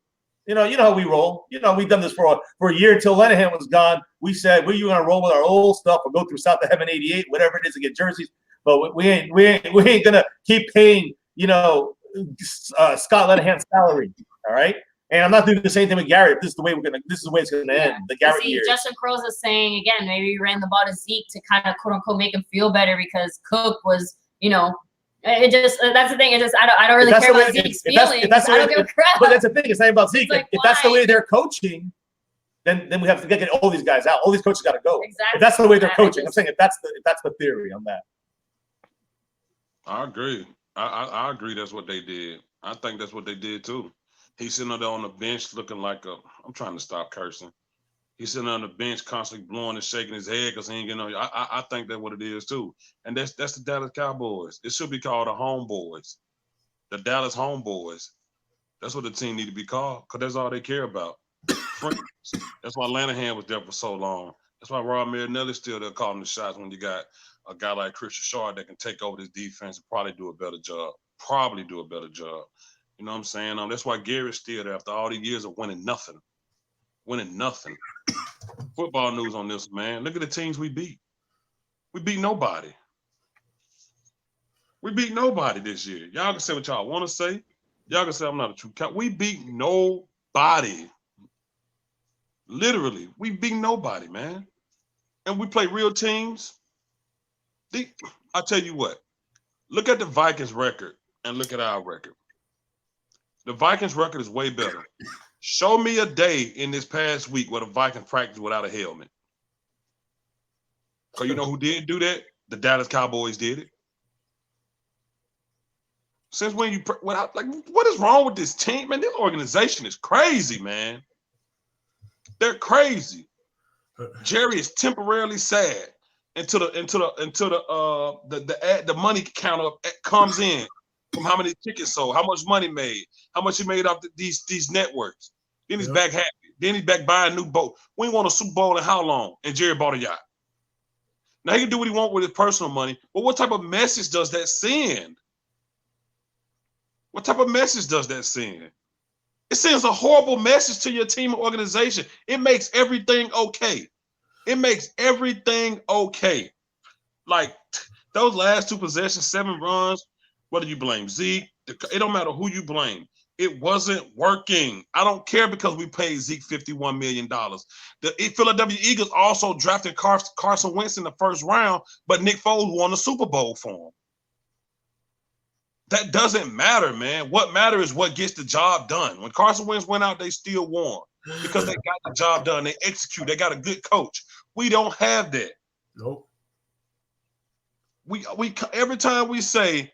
You know how we roll. We've done this for a year until Linehan was gone. We said, we're going to roll with our old stuff or go through South of Heaven 88, whatever it is to get jerseys. But we ain't going to keep paying, Scott Linehan's salary. All right. And I'm not doing the same thing with Garrett. This is the way it's going to end. The Garrett year. Justin Crow's is saying again, maybe we ran the ball to Zeke to kind of quote unquote make him feel better because Cook was, it just that's the thing. It just I don't really care about Zeke's feelings. I don't give a crap. But that's the thing. It's not about Zeke. Like, if that's the way they're coaching, then we have to get all these guys out. All these coaches got to go. Exactly. If that's the way they're coaching, I'm saying if that's the theory on that. I agree. I agree. That's what they did. I think that's what they did too. He's sitting there on the bench looking like I'm trying to stop cursing. He's sitting on the bench constantly blowing and shaking his head because he ain't getting no. I think that's what it is too. And that's the Dallas Cowboys. It should be called the Homeboys. The Dallas Homeboys. That's what the team need to be called because that's all they care about. Friends. That's why Linehan was there for so long. That's why Rob Marinelli's still there calling the shots when you got a guy like Christian Shard that can take over this defense and probably do a better job. You know what I'm saying? That's why Gary's still there after all these years of winning nothing. Football news on this, man. Look at the teams we beat. We beat nobody. This year. Y'all can say what y'all want to say. Y'all can say I'm not a true cat. We beat nobody. Literally, we beat nobody, man. And we play real teams. I'll tell you what. Look at the Vikings record and look at our record. The Vikings record is way better. Show me a day in this past week where the Vikings practiced without a helmet. Because you know who did do that? The Dallas Cowboys did it. Since when what is wrong with this team, man? This organization is crazy, man. They're crazy. Jerry is temporarily sad until the money counter comes in from how many tickets sold, how much money made, how much he made off these networks. Then he's back happy. Then he's back buying a new boat. We ain't won a Super Bowl in how long? And Jerry bought a yacht. Now he can do what he wants with his personal money, but what type of message does that send? It sends a horrible message to your team or organization. It makes everything okay. Like those last 2 possessions, 7 runs, whether you blame Zeke, it don't matter who you blame. It wasn't working. I don't care because we paid Zeke $51 million. The Philadelphia Eagles also drafted Carson Wentz in the first round, but Nick Foles won the Super Bowl for him. That doesn't matter, man. What matters is what gets the job done. When Carson Wentz went out, they still won because they got the job done. They execute. They got a good coach. We don't have that. Nope. We every time we say,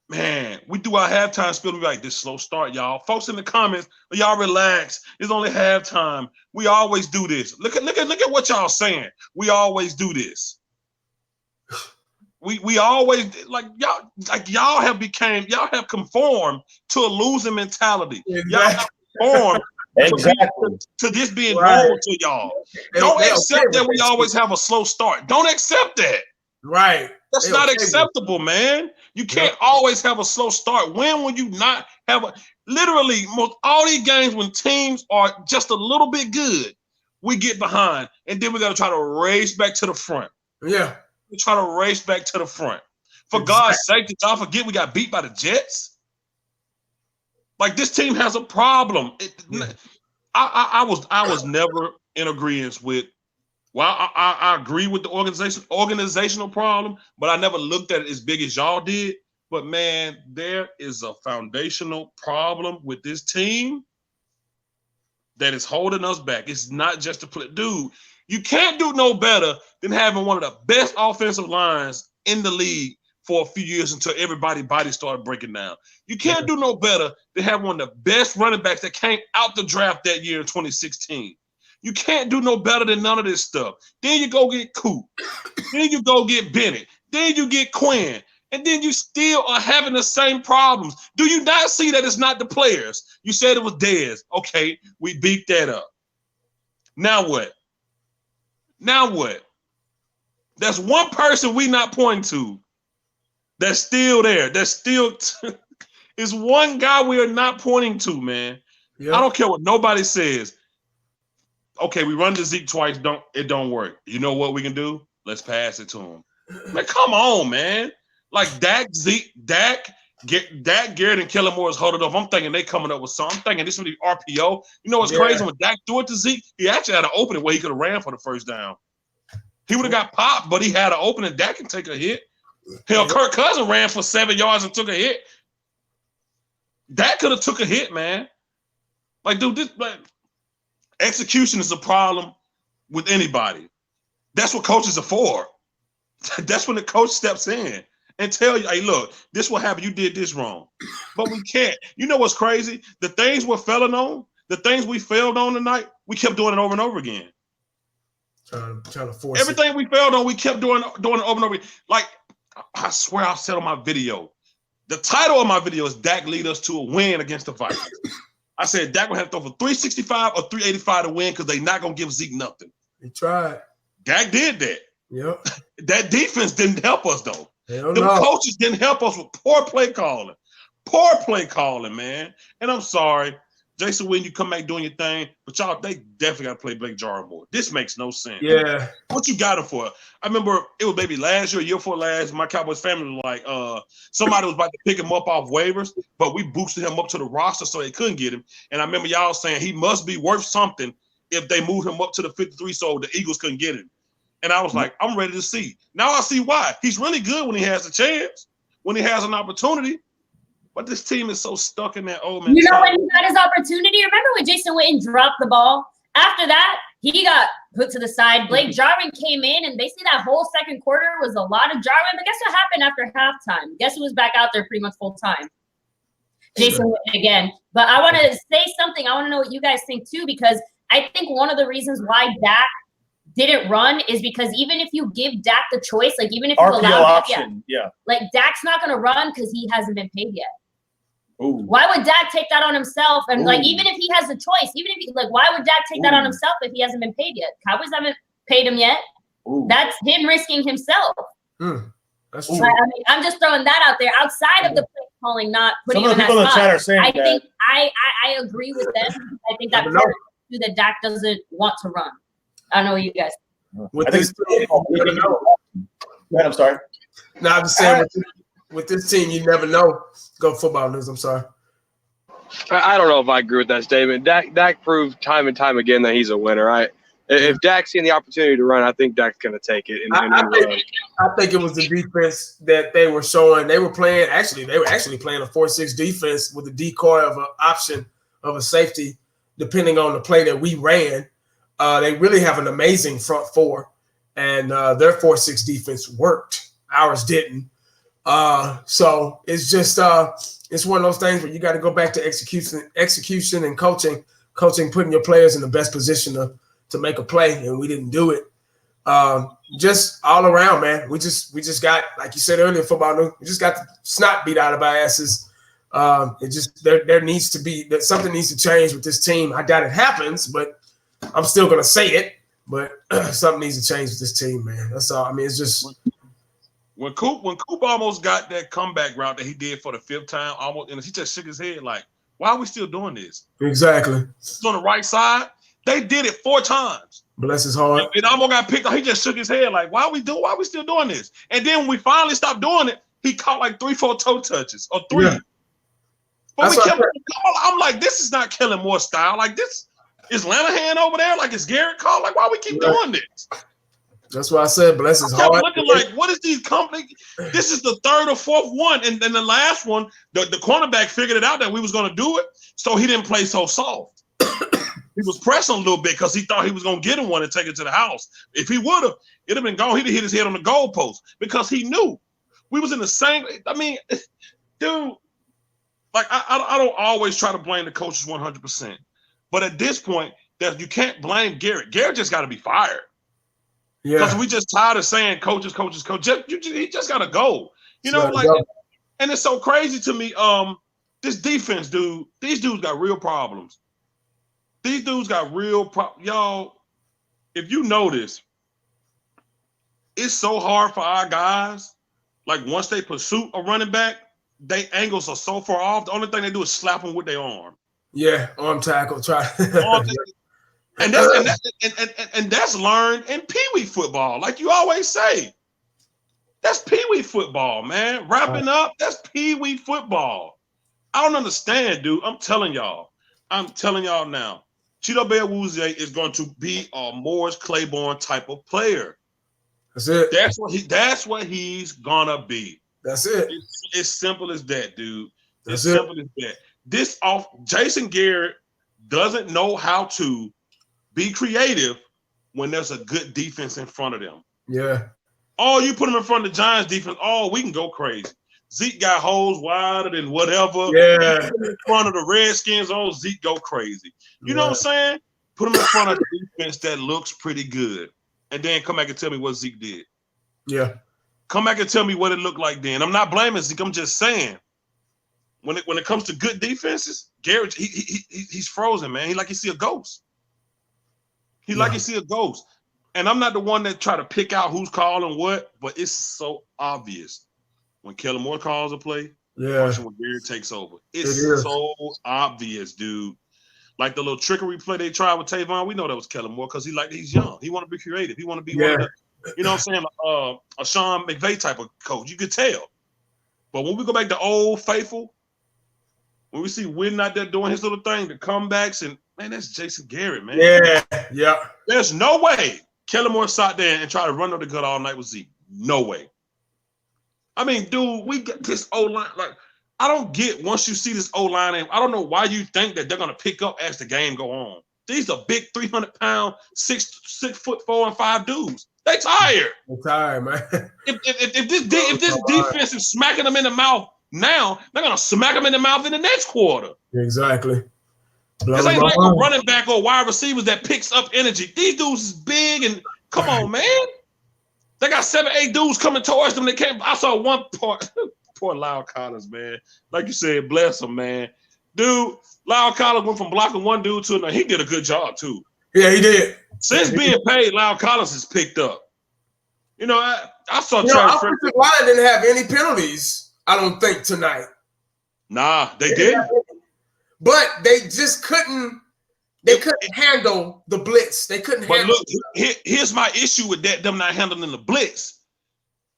man, we do our halftime spiel, we like, this slow start, y'all. Folks in the comments, y'all relax. It's only halftime. We always do this. Look at what y'all saying. We always do this. We always y'all have conformed to a losing mentality. Exactly. Y'all have conformed to this being normal to y'all. Don't accept that we always have a slow start. Don't accept that. Right. That's not acceptable, man. You can't always have a slow start. When will you not have literally most all these games when teams are just a little bit good, we get behind, and then we got to try to race back to the front. Yeah. We try to race back to the front. For God's sake, did y'all forget we got beat by the Jets? Like, this team has a problem. I was never in agreement with. Well, I agree with the organizational problem, but I never looked at it as big as y'all did. But man, there is a foundational problem with this team that is holding us back. It's not just a play. Dude, you can't do no better than having one of the best offensive lines in the league for a few years until everybody's body started breaking down. You can't do no better than have one of the best running backs that came out the draft that year in 2016. You can't do no better than none of this stuff. Then you go get Coop. Then you go get Bennett. Then you get Quinn. And then you still are having the same problems. Do you not see that it's not the players? You said it was Dez. Okay, we beat that up. Now what? Now what? There's one person we not pointing to that's still there. That's still is one guy we are not pointing to, man. Yep. I don't care what nobody says. Okay, we run to Zeke twice. It don't work. You know what we can do? Let's pass it to him. Man, come on, man. Like Dak, Garrett, and Kellen Moore is holding up. I'm thinking they coming up with something. I'm thinking this would be RPO. You know what's crazy? When Dak threw it to Zeke, he actually had an opening where he could have ran for the first down. He would have got popped, but he had an opening. Dak can take a hit. Hell, Kirk Cousins ran for 7 yards and took a hit. Dak could have took a hit, man. Like, dude, this execution is a problem with anybody. That's what coaches are for. That's when the coach steps in and tell you, hey, look, this will happen. You did this wrong. But we can't. You know what's crazy? The things we're failing on, the things we failed on tonight, we kept doing it over and over again. Trying to force everything we failed on, we kept doing it over and over again. Like, I swear I said on my video, the title of my video is Dak lead us to a win against the Vikings. I said Dak will have to throw for 365 or 385 to win because they're not going to give Zeke nothing. He tried. Dak did that. Yep. That defense didn't help us, though. Them coaches didn't help us with poor play calling. Poor play calling, man. And I'm sorry. Jason, when you come back doing your thing, but y'all, they definitely got to play Blake Jarwin more. This makes no sense. Yeah. What you got him for? I remember it was maybe last year, year before last, my Cowboys family was like, somebody was about to pick him up off waivers, but we boosted him up to the roster so they couldn't get him. And I remember y'all saying he must be worth something if they moved him up to the 53 so the Eagles couldn't get him. And I was like, I'm ready to see. Now I see why. He's really good when he has a chance, when he has an opportunity. But this team is so stuck in that old man. You know when he got his opportunity? Remember when Jason Witten dropped the ball? After that, he got put to the side. Blake Jarwin came in, and basically that whole second quarter was a lot of Jarwin. But guess what happened after halftime? Guess who was back out there pretty much full time? Jason Witten again. But I want to say something. I want to know what you guys think too, because I think one of the reasons why Dak didn't run is because even if you give Dak the choice, like even if you allow him, like Dak's not going to run because he hasn't been paid yet. Ooh. Why would Dak take that on himself? And like, even if he has a choice, even if he, like, why would Dak take that on himself if he hasn't been paid yet? Cowboys haven't paid him yet. That's him risking himself. That's true. I mean, I'm just throwing that out there outside of the play calling, not putting him in that spot. I think I agree with them. I think that part too, that Dak doesn't want to run. I don't know what you guys. I'm sorry. No, I'm just saying with this team, you never know. Go football news. I'm sorry. I don't know if I agree with that statement. Dak proved time and time again that he's a winner. If Dak's seeing the opportunity to run, I think Dak's going to take it. I think it was the defense that they were showing. They were actually playing a 4-6 defense with a decoy of an option of a safety, depending on the play that we ran. They really have an amazing front four, and their 4-6 defense worked. Ours didn't. So it's just it's one of those things where you got to go back to execution and coaching, putting your players in the best position to make a play, and we didn't do it. Just all around, man. We just got, like you said earlier, football. We just got the snot beat out of our asses. It just there needs to be that something needs to change with this team. I doubt it happens, but I'm still gonna say it. But something needs to change with this team, man. That's all. I mean, it's just when Coop almost got that comeback route that he did for the 5th time, almost, and he just shook his head like, "Why are we still doing this?" Exactly. It's on the right side. They did it 4 times. Bless his heart. And almost got picked up. He just shook his head like, why are we still doing this? And then when we finally stopped doing it, he caught like 3-4 toe touches or 3. Yeah. But I'm like, this is not Kellen Moore style. Like, this is Lanahan over there. Like, it's Garrett Call. Like, why we keep doing this? That's why I said bless his heart. Looking like, what is these companies? This is the 3rd or 4th one. And then the last one, the cornerback figured it out that we was going to do it. So he didn't play so soft. He was pressing a little bit because he thought he was going to get him one and take it to the house. If he would have, it'd have been gone. He'd have hit his head on the goalpost because he knew we was in the same. I mean, dude, like I don't always try to blame the coaches 100%, but at this point, that you can't blame Garrett. Garrett just got to be fired. Yeah, because we just tired of saying coaches. He just got to go. You know, like, and it's so crazy to me. This defense, dude. These dudes got real problems. These dudes got real problems. Y'all, if you notice, it's so hard for our guys. Like, once they pursue a running back, their angles are so far off. The only thing they do is slap them with their arm. Yeah, arm tackle. Try. And that's learned in Pee Wee football. Like you always say, that's Pee Wee football, man. Wrapping up, that's Pee Wee football. I don't understand, dude. I'm telling y'all now. Cheeto Bear Wuzie is going to be a Morris Claiborne type of player. That's it. That's what he's gonna be. That's it. It's simple as that, dude. Simple as that. Jason Garrett doesn't know how to be creative when there's a good defense in front of them. Yeah. Oh, you put him in front of the Giants defense. Oh, we can go crazy. Zeke got holes wider than whatever. Yeah. In front of the Redskins, oh, Zeke go crazy. You know what I'm saying? Put him in front of the defense that looks pretty good. And then come back and tell me what Zeke did. Yeah. Come back and tell me what it looked like then. I'm not blaming Zeke. I'm just saying. When it comes to good defenses, Garrett, he's frozen, man. He like he see a ghost. He see a ghost. And I'm not the one that try to pick out who's calling what, but it's so obvious. When Kellen Moore calls a play, when Garrett takes over. It's so obvious, dude. Like the little trickery play they tried with Tavon, we know that was Kellen Moore because he's young. He want to be creative. He want to be one of the, you know what I'm saying, a Sean McVay type of coach. You could tell. But when we go back to Old Faithful, when we see Wynn out there doing his little thing, the comebacks, and man, that's Jason Garrett, man. Yeah. There's no way Kellen Moore sat there and tried to run under the gut all night with Zeke. No way. I mean, dude, we get this O-line. Like, I don't get once you see this O-line, I don't know why you think that they're going to pick up as the game go on. These are big 300-pound, 6'4" and 5" dudes. They tired. They're tired, man. If this defense is smacking them in the mouth now, they're going to smack them in the mouth in the next quarter. Exactly. This ain't like a running back or wide receivers that picks up energy. These dudes is big and come on, man. They got 7-8 dudes coming towards them. They can't. I saw one part. Poor Lyle Collins, man. Like you said, bless him, man. Dude, Lyle Collins went from blocking one dude to another. He did a good job, too. Yeah, he did. Since being paid, Lyle Collins has picked up. You know, I saw Travis. Offensive line didn't have any penalties, I don't think, tonight. Nah, they didn't. But they just couldn't. They couldn't handle the blitz. They couldn't handle. But look, here's my issue with that. Them not handling the blitz.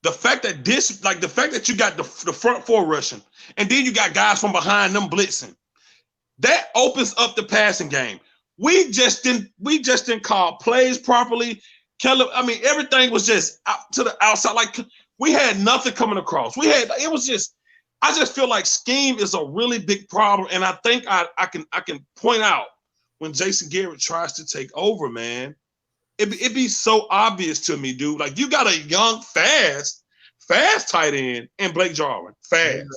The fact that you got the front four rushing, and then you got guys from behind them blitzing, that opens up the passing game. We just didn't call plays properly. Kelly, I mean, everything was just out to the outside. Like we had nothing coming across. I just feel like scheme is a really big problem. And I think I can point out when Jason Garrett tries to take over, man, it'd be so obvious to me, dude. Like you got a young, fast tight end and Blake Jarwin. Fast.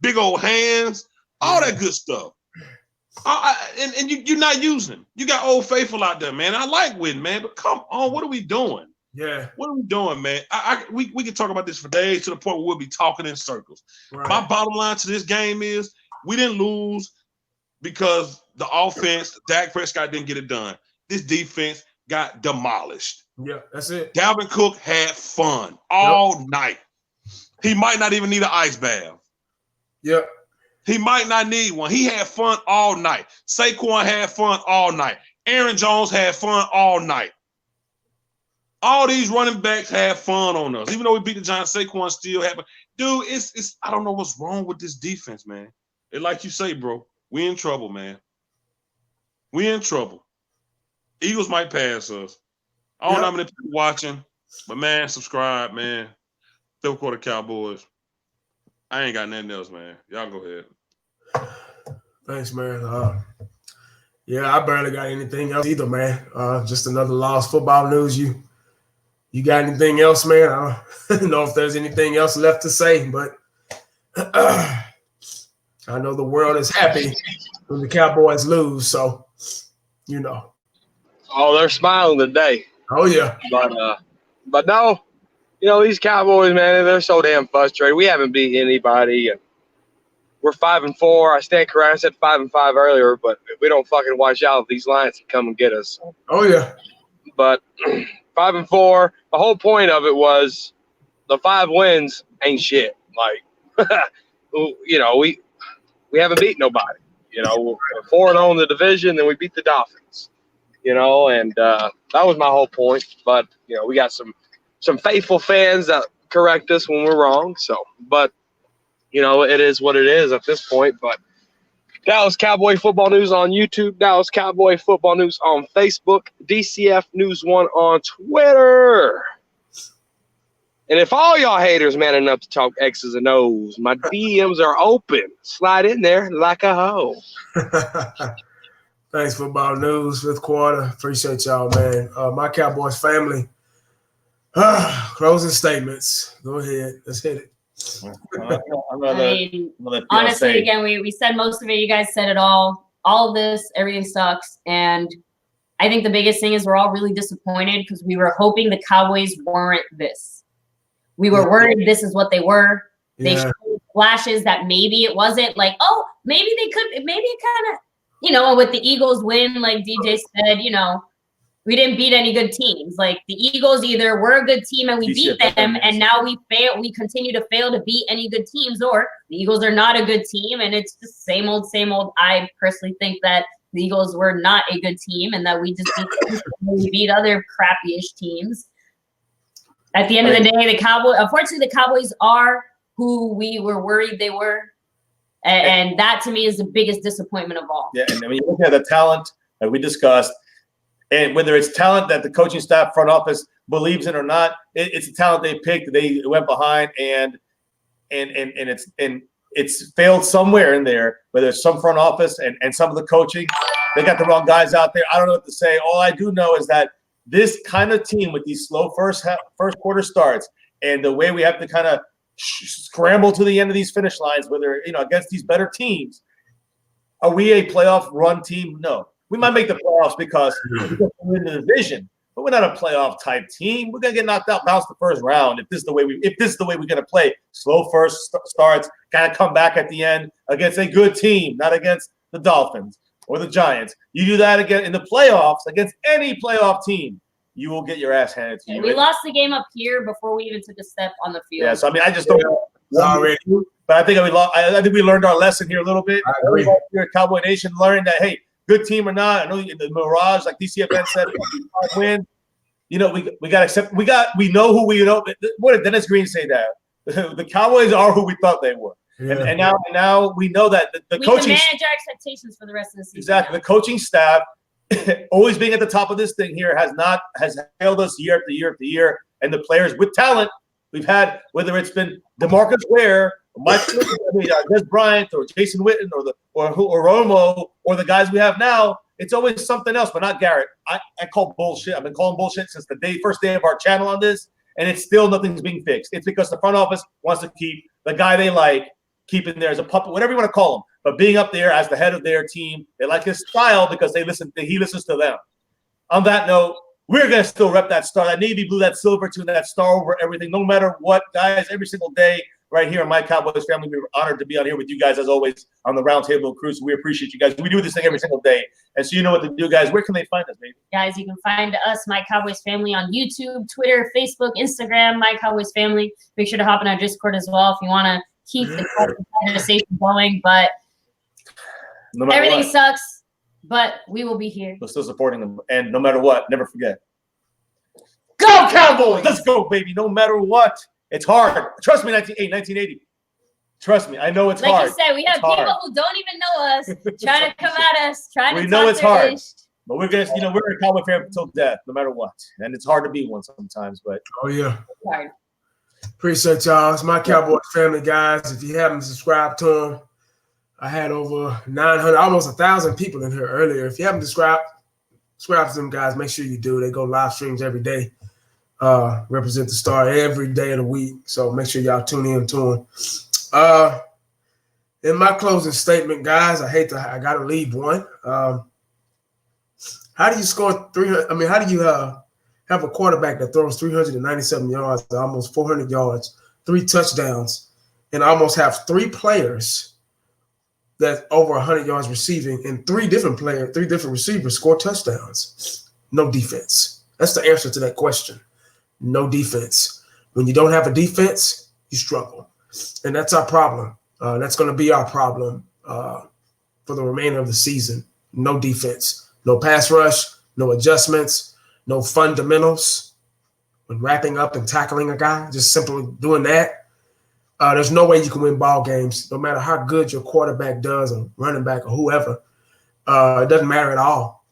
Big old hands, all that good stuff. And you're not using him. You got Old Faithful out there, man. I like Witten, man, but come on, what are we doing? Yeah. What are we doing, man? We can talk about this for days to the point where we'll be talking in circles. Right. My bottom line to this game is we didn't lose because the offense, Dak Prescott didn't get it done. This defense got demolished. Yeah, that's it. Dalvin Cook had fun all night. He might not even need an ice bath. Yep. He might not need one. He had fun all night. Saquon had fun all night. Aaron Jones had fun all night. All these running backs had fun on us. Even though we beat the Giants, Saquon still had fun. Dude, it's I don't know what's wrong with this defense, man. And like you say, bro, we in trouble, man. We in trouble. Eagles might pass us. I don't know how many people watching, but man, subscribe, man. Fifth quarter Cowboys. I ain't got nothing else, man. Y'all go ahead. Thanks, man. Yeah, I barely got anything else either, man. Just another lost football news. You got anything else, man? I don't know if there's anything else left to say, but I know the world is happy when the Cowboys lose, so you know. Oh, they're smiling today. Oh yeah. But no, you know, these Cowboys, man, they're so damn frustrated. We haven't beat anybody, and we're 5-4. I stand corrected. I said 5-5 earlier, but if we don't fucking watch out, these Lions can come and get us. Oh yeah. But 5-4. The whole point of it was the 5 wins ain't shit. Like, you know, we haven't beat nobody. You know, we're 4-0 in the division, then we beat the Dolphins. You know, and that was my whole point. But you know, we got some faithful fans that correct us when we're wrong. So, but you know, it is what it is at this point. But Dallas Cowboy Football News on YouTube, Dallas Cowboy Football News on Facebook, DCF News 1 on Twitter. And if all y'all haters man enough to talk X's and O's, my DMs are open. Slide in there like a hoe. Thanks, Football News, fifth quarter. Appreciate y'all, man. My Cowboys family. Closing statements. Go ahead. Let's hit it. Honestly, again, we said most of it. You guys said it all. All of this, everything sucks. And I think the biggest thing is we're all really disappointed because we were hoping the Cowboys weren't this. We were worried this is what they were. They showed flashes that maybe it wasn't. Like, oh, maybe they could. Maybe it kind of, you know, with the Eagles win, like DJ said, you know, we didn't beat any good teams. Like the Eagles either were a good team and we beat them, and now we continue to fail to beat any good teams, or the Eagles are not a good team and it's just same old, same old. I personally think that the Eagles were not a good team and that we just beat other crappy-ish teams. At the end of the day, unfortunately, the Cowboys are who we were worried they were. And that, to me, is the biggest disappointment of all. Yeah, and when you look at the talent that we discussed, and whether it's talent that the coaching staff, front office believes in or not, it's a talent they picked. They went behind, and it's failed somewhere in there. Whether it's some front office and some of the coaching, they got the wrong guys out there. I don't know what to say. All I do know is that this kind of team with these slow first quarter starts and the way we have to kind of scramble to the end of these finish lines, whether, you know, against these better teams. Are we a playoff run team? No. We might make the playoffs because we're in the division, but we're not a playoff type team. We're gonna get knocked out, bounce the first round if this is the way we're gonna play. Slow first starts, kind of come back at the end against a good team, not against the Dolphins or the Giants. You do that again in the playoffs against any playoff team, you will get your ass handed to you. We lost the game up here before we even took a step on the field. Yeah, so I mean, I just don't already. But I think I think we learned our lesson here a little bit. Everybody here at Cowboy Nation learned that, hey, good team or not, I know the Mirage, like DCFN said, win. You know, we got to accept. We know who we know. What did Dennis Green say that? The Cowboys are who we thought they were. Yeah. And now we know that the we coaching. We can manage our expectations for the rest of the season. Exactly. The coaching staff always being at the top of this thing here has failed us year after year after year. And the players with talent we've had, whether it's been DeMarcus Ware, Des Bryant, or Jason Witten, or Romo, or the guys we have now, it's always something else, but not Garrett. I call bullshit. I've been calling bullshit since the first day of our channel on this, and it's still nothing's being fixed. It's because the front office wants to keep the guy they like, keep him there as a puppet, whatever you want to call him. But being up there as the head of their team, they like his style because he listens to them. On that note, we're going to still rep that star, that navy blue, that silver tune, that star over everything, no matter what, guys, every single day. Right here in my Cowboys family, we're honored to be on here with you guys as always on the Roundtable Cruise. We appreciate you guys. We do this thing every single day, and so you know what to do, guys. Where can they find us, baby? Guys, you can find us, My Cowboys Family, on YouTube, Twitter, Facebook, Instagram. My Cowboys Family. Make sure to hop in our Discord as well if you want to keep the conversation going. But no matter everything what, sucks, but we will be here. We're still supporting them, and no matter what, never forget. Go Cowboys! Let's go, baby. No matter what. It's hard. Trust me, 1980. Trust me, I know it's hard. Like you said, we have people who don't even know us trying to come at us, trying to talk. We know it's hard, but we're gonna, we're a Cowboy fan until death, no matter what. And it's hard to be one sometimes, but yeah. It's hard. Appreciate y'all. It's My Cowboys Family, guys. If you haven't subscribed to them, I had over 900, almost 1,000 people in here earlier. If you haven't subscribed to them, guys, make sure you do. They go live streams every day. Represent the star every day of the week. So make sure y'all tune in to them. In my closing statement, guys, I got to leave one. How do you score 300? I mean, how do you have a quarterback that throws 397 yards, almost 400 yards, 3 touchdowns, and almost have 3 players that's over 100 yards receiving, and 3 different receivers score touchdowns? No defense. That's the answer to that question. No defense. When you don't have a defense, you struggle. And that's our problem. That's going to be our problem for the remainder of the season. No defense. No pass rush. No adjustments. No fundamentals. When wrapping up and tackling a guy, just simply doing that, there's no way you can win ball games, no matter how good your quarterback does or running back or whoever. It doesn't matter at all.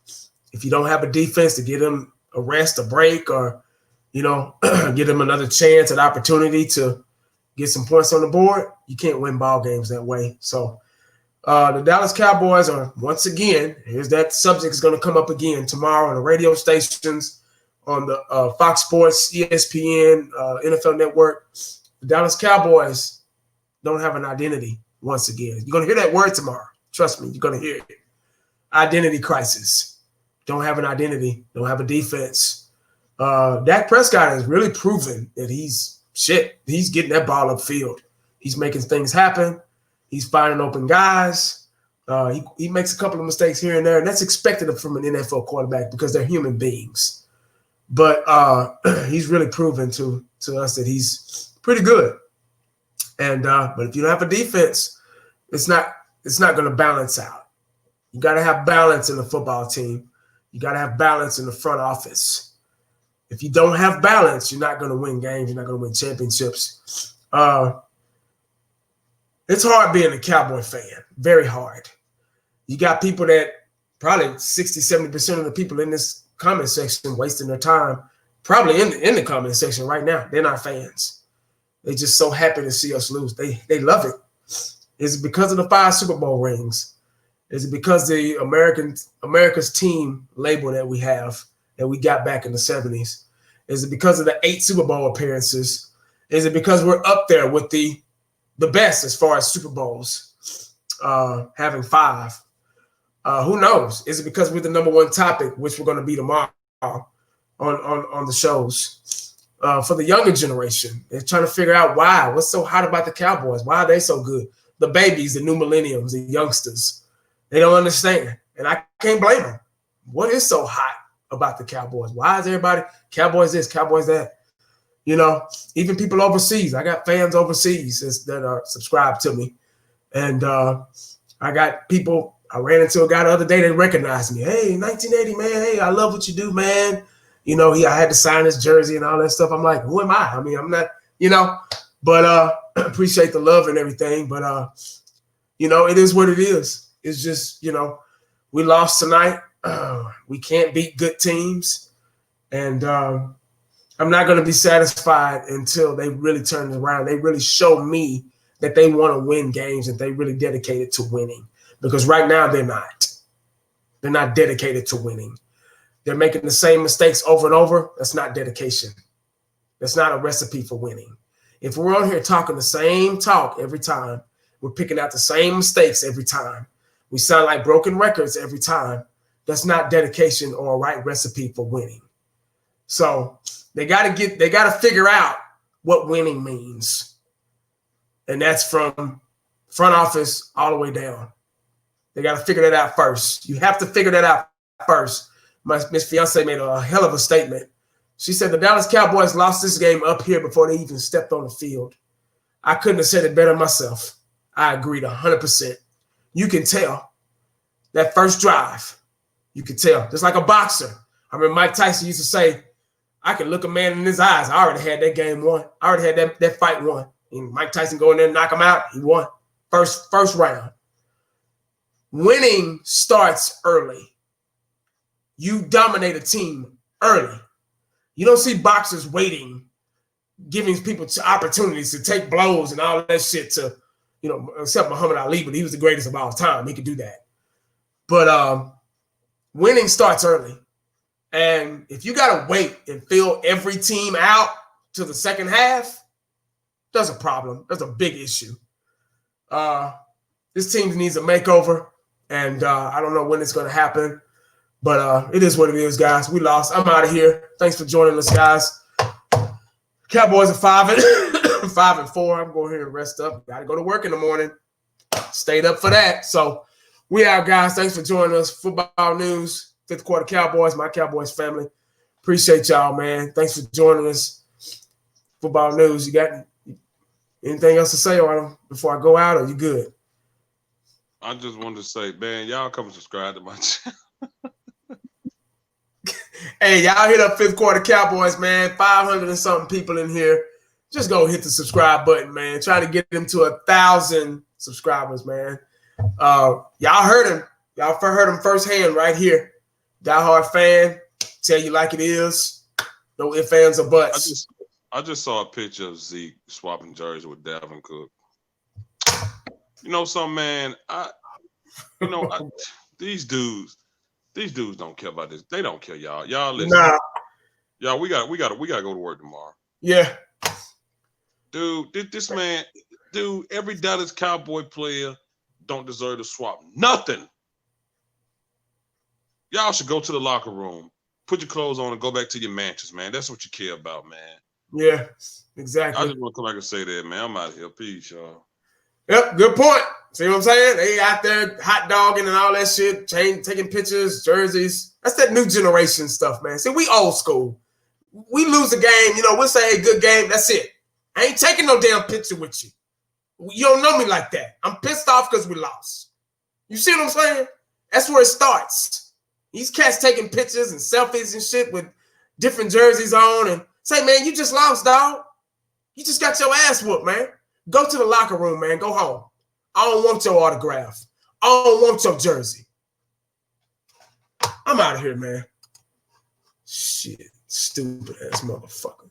If you don't have a defense to give them a rest, a break, or give them another chance, an opportunity to get some points on the board, you can't win ball games that way. So the Dallas Cowboys are, once again, here's that subject is going to come up again tomorrow on the radio stations, on the Fox Sports, ESPN, NFL Network. The Dallas Cowboys don't have an identity once again. You're going to hear that word tomorrow. Trust me, you're going to hear it. Identity crisis. Don't have an identity. Don't have a defense. Dak Prescott has really proven that he's getting that ball upfield. He's making things happen. He's finding open guys. He makes a couple of mistakes here and there, and that's expected from an NFL quarterback because they're human beings. But he's really proven to us that he's pretty good. And but if you don't have a defense, it's not going to balance out. You got to have balance in the football team. You got to have balance in the front office. If you don't have balance, you're not going to win games. You're not going to win championships. It's hard being a Cowboy fan. Very hard. You got people that probably 60, 70% of the people in this comment section wasting their time probably in the comment section right now. They're not fans. They're just so happy to see us lose. They love it. Is it because of the 5 Super Bowl rings? Is it because the America's team label that we have that we got back in the 70s? Is it because of the 8 Super Bowl appearances? Is it because we're up there with the best as far as Super Bowls, having 5? Who knows? Is it because we're the number 1 topic, which we're going to be tomorrow on the shows? For the younger generation, they're trying to figure out why. What's so hot about the Cowboys? Why are they so good? The babies, the new millenniums, the youngsters, they don't understand. And I can't blame them. What is so hot about the Cowboys? Why is everybody Cowboys this, Cowboys that? Even people overseas. I got fans overseas that are subscribed to me. And I got people, I ran into a guy the other day that recognized me. Hey, 1980, man. Hey, I love what you do, man. I had to sign his jersey and all that stuff. I'm like, who am I? I mean, I'm not, but appreciate the love and everything. But, it is what it is. It's just, we lost tonight. We can't beat good teams. And I'm not going to be satisfied until they really turn it around. They really show me that they want to win games and they really dedicated to winning. Because right now they're not. They're not dedicated to winning. They're making the same mistakes over and over. That's not dedication. That's not a recipe for winning. If we're on here talking the same talk every time, we're picking out the same mistakes every time, we sound like broken records every time, that's not dedication or a right recipe for winning. So they got to figure out what winning means. And that's from front office all the way down. They got to figure that out first. You have to figure that out first. My Miss Fiance made a hell of a statement. She said the Dallas Cowboys lost this game up here before they even stepped on the field. I couldn't have said it better myself. I agreed 100%. You can tell that first drive. You can tell. Just like a boxer. I remember Mike Tyson used to say, I can look a man in his eyes. I already had that game won. I already had that fight won. And Mike Tyson go in there and knock him out. He won. First round. Winning starts early. You dominate a team early. You don't see boxers waiting, giving people opportunities to take blows and all that shit to, except Muhammad Ali, but he was the greatest of all time. He could do that. But winning starts early. And if you got to wait and fill every team out to the second half, there's a problem. There's a big issue. This team needs a makeover, and I don't know when it's going to happen. But it is what it is, guys. We lost. I'm out of here. Thanks for joining us, guys. Cowboys are 5-4. I'm going here and rest up. Got to go to work in the morning. Stayed up for that. So we out, guys. Thanks for joining us. Football news, fifth quarter Cowboys, my Cowboys family. Appreciate y'all, man. Thanks for joining us. Football news. You got anything else to say on them before I go out, or you good? I just wanted to say, man, y'all come and subscribe to my channel. Hey, y'all hit up fifth quarter Cowboys, man. 500 and something people in here. Just go hit the subscribe button, man. Trying to get them to 1,000 subscribers, man. Y'all heard him. Y'all heard him firsthand right here. Diehard fan, tell you like it is. No ifs, ands, or buts. I just saw a picture of Zeke swapping jerseys with Dalvin Cook. You know something, man? These dudes don't care about this. They don't care, y'all. Y'all listen. Nah. Y'all, we gotta go to work tomorrow. Yeah. Dude, every Dallas Cowboy player don't deserve to swap nothing. Y'all should go to the locker room, put your clothes on, and go back to your mansions, man. That's what you care about, man. Yeah, exactly. I just want to come back and say that, man. I'm out of here. Peace, y'all. Yep, good point. See what I'm saying? They out there hot dogging and all that shit, taking pictures, jerseys. That's that new generation stuff, man. See, we old school. We lose a game, we'll say, hey, good game, that's it. I ain't taking no damn picture with you. You don't know me like that. I'm pissed off because we lost. You see what I'm saying? That's where it starts. These cats taking pictures and selfies and shit with different jerseys on and say, man, you just lost, dog. You just got your ass whooped, man. Go to the locker room, man. Go home. I don't want your autograph. I don't want your jersey. I'm out of here, man. Shit. Stupid ass motherfucker.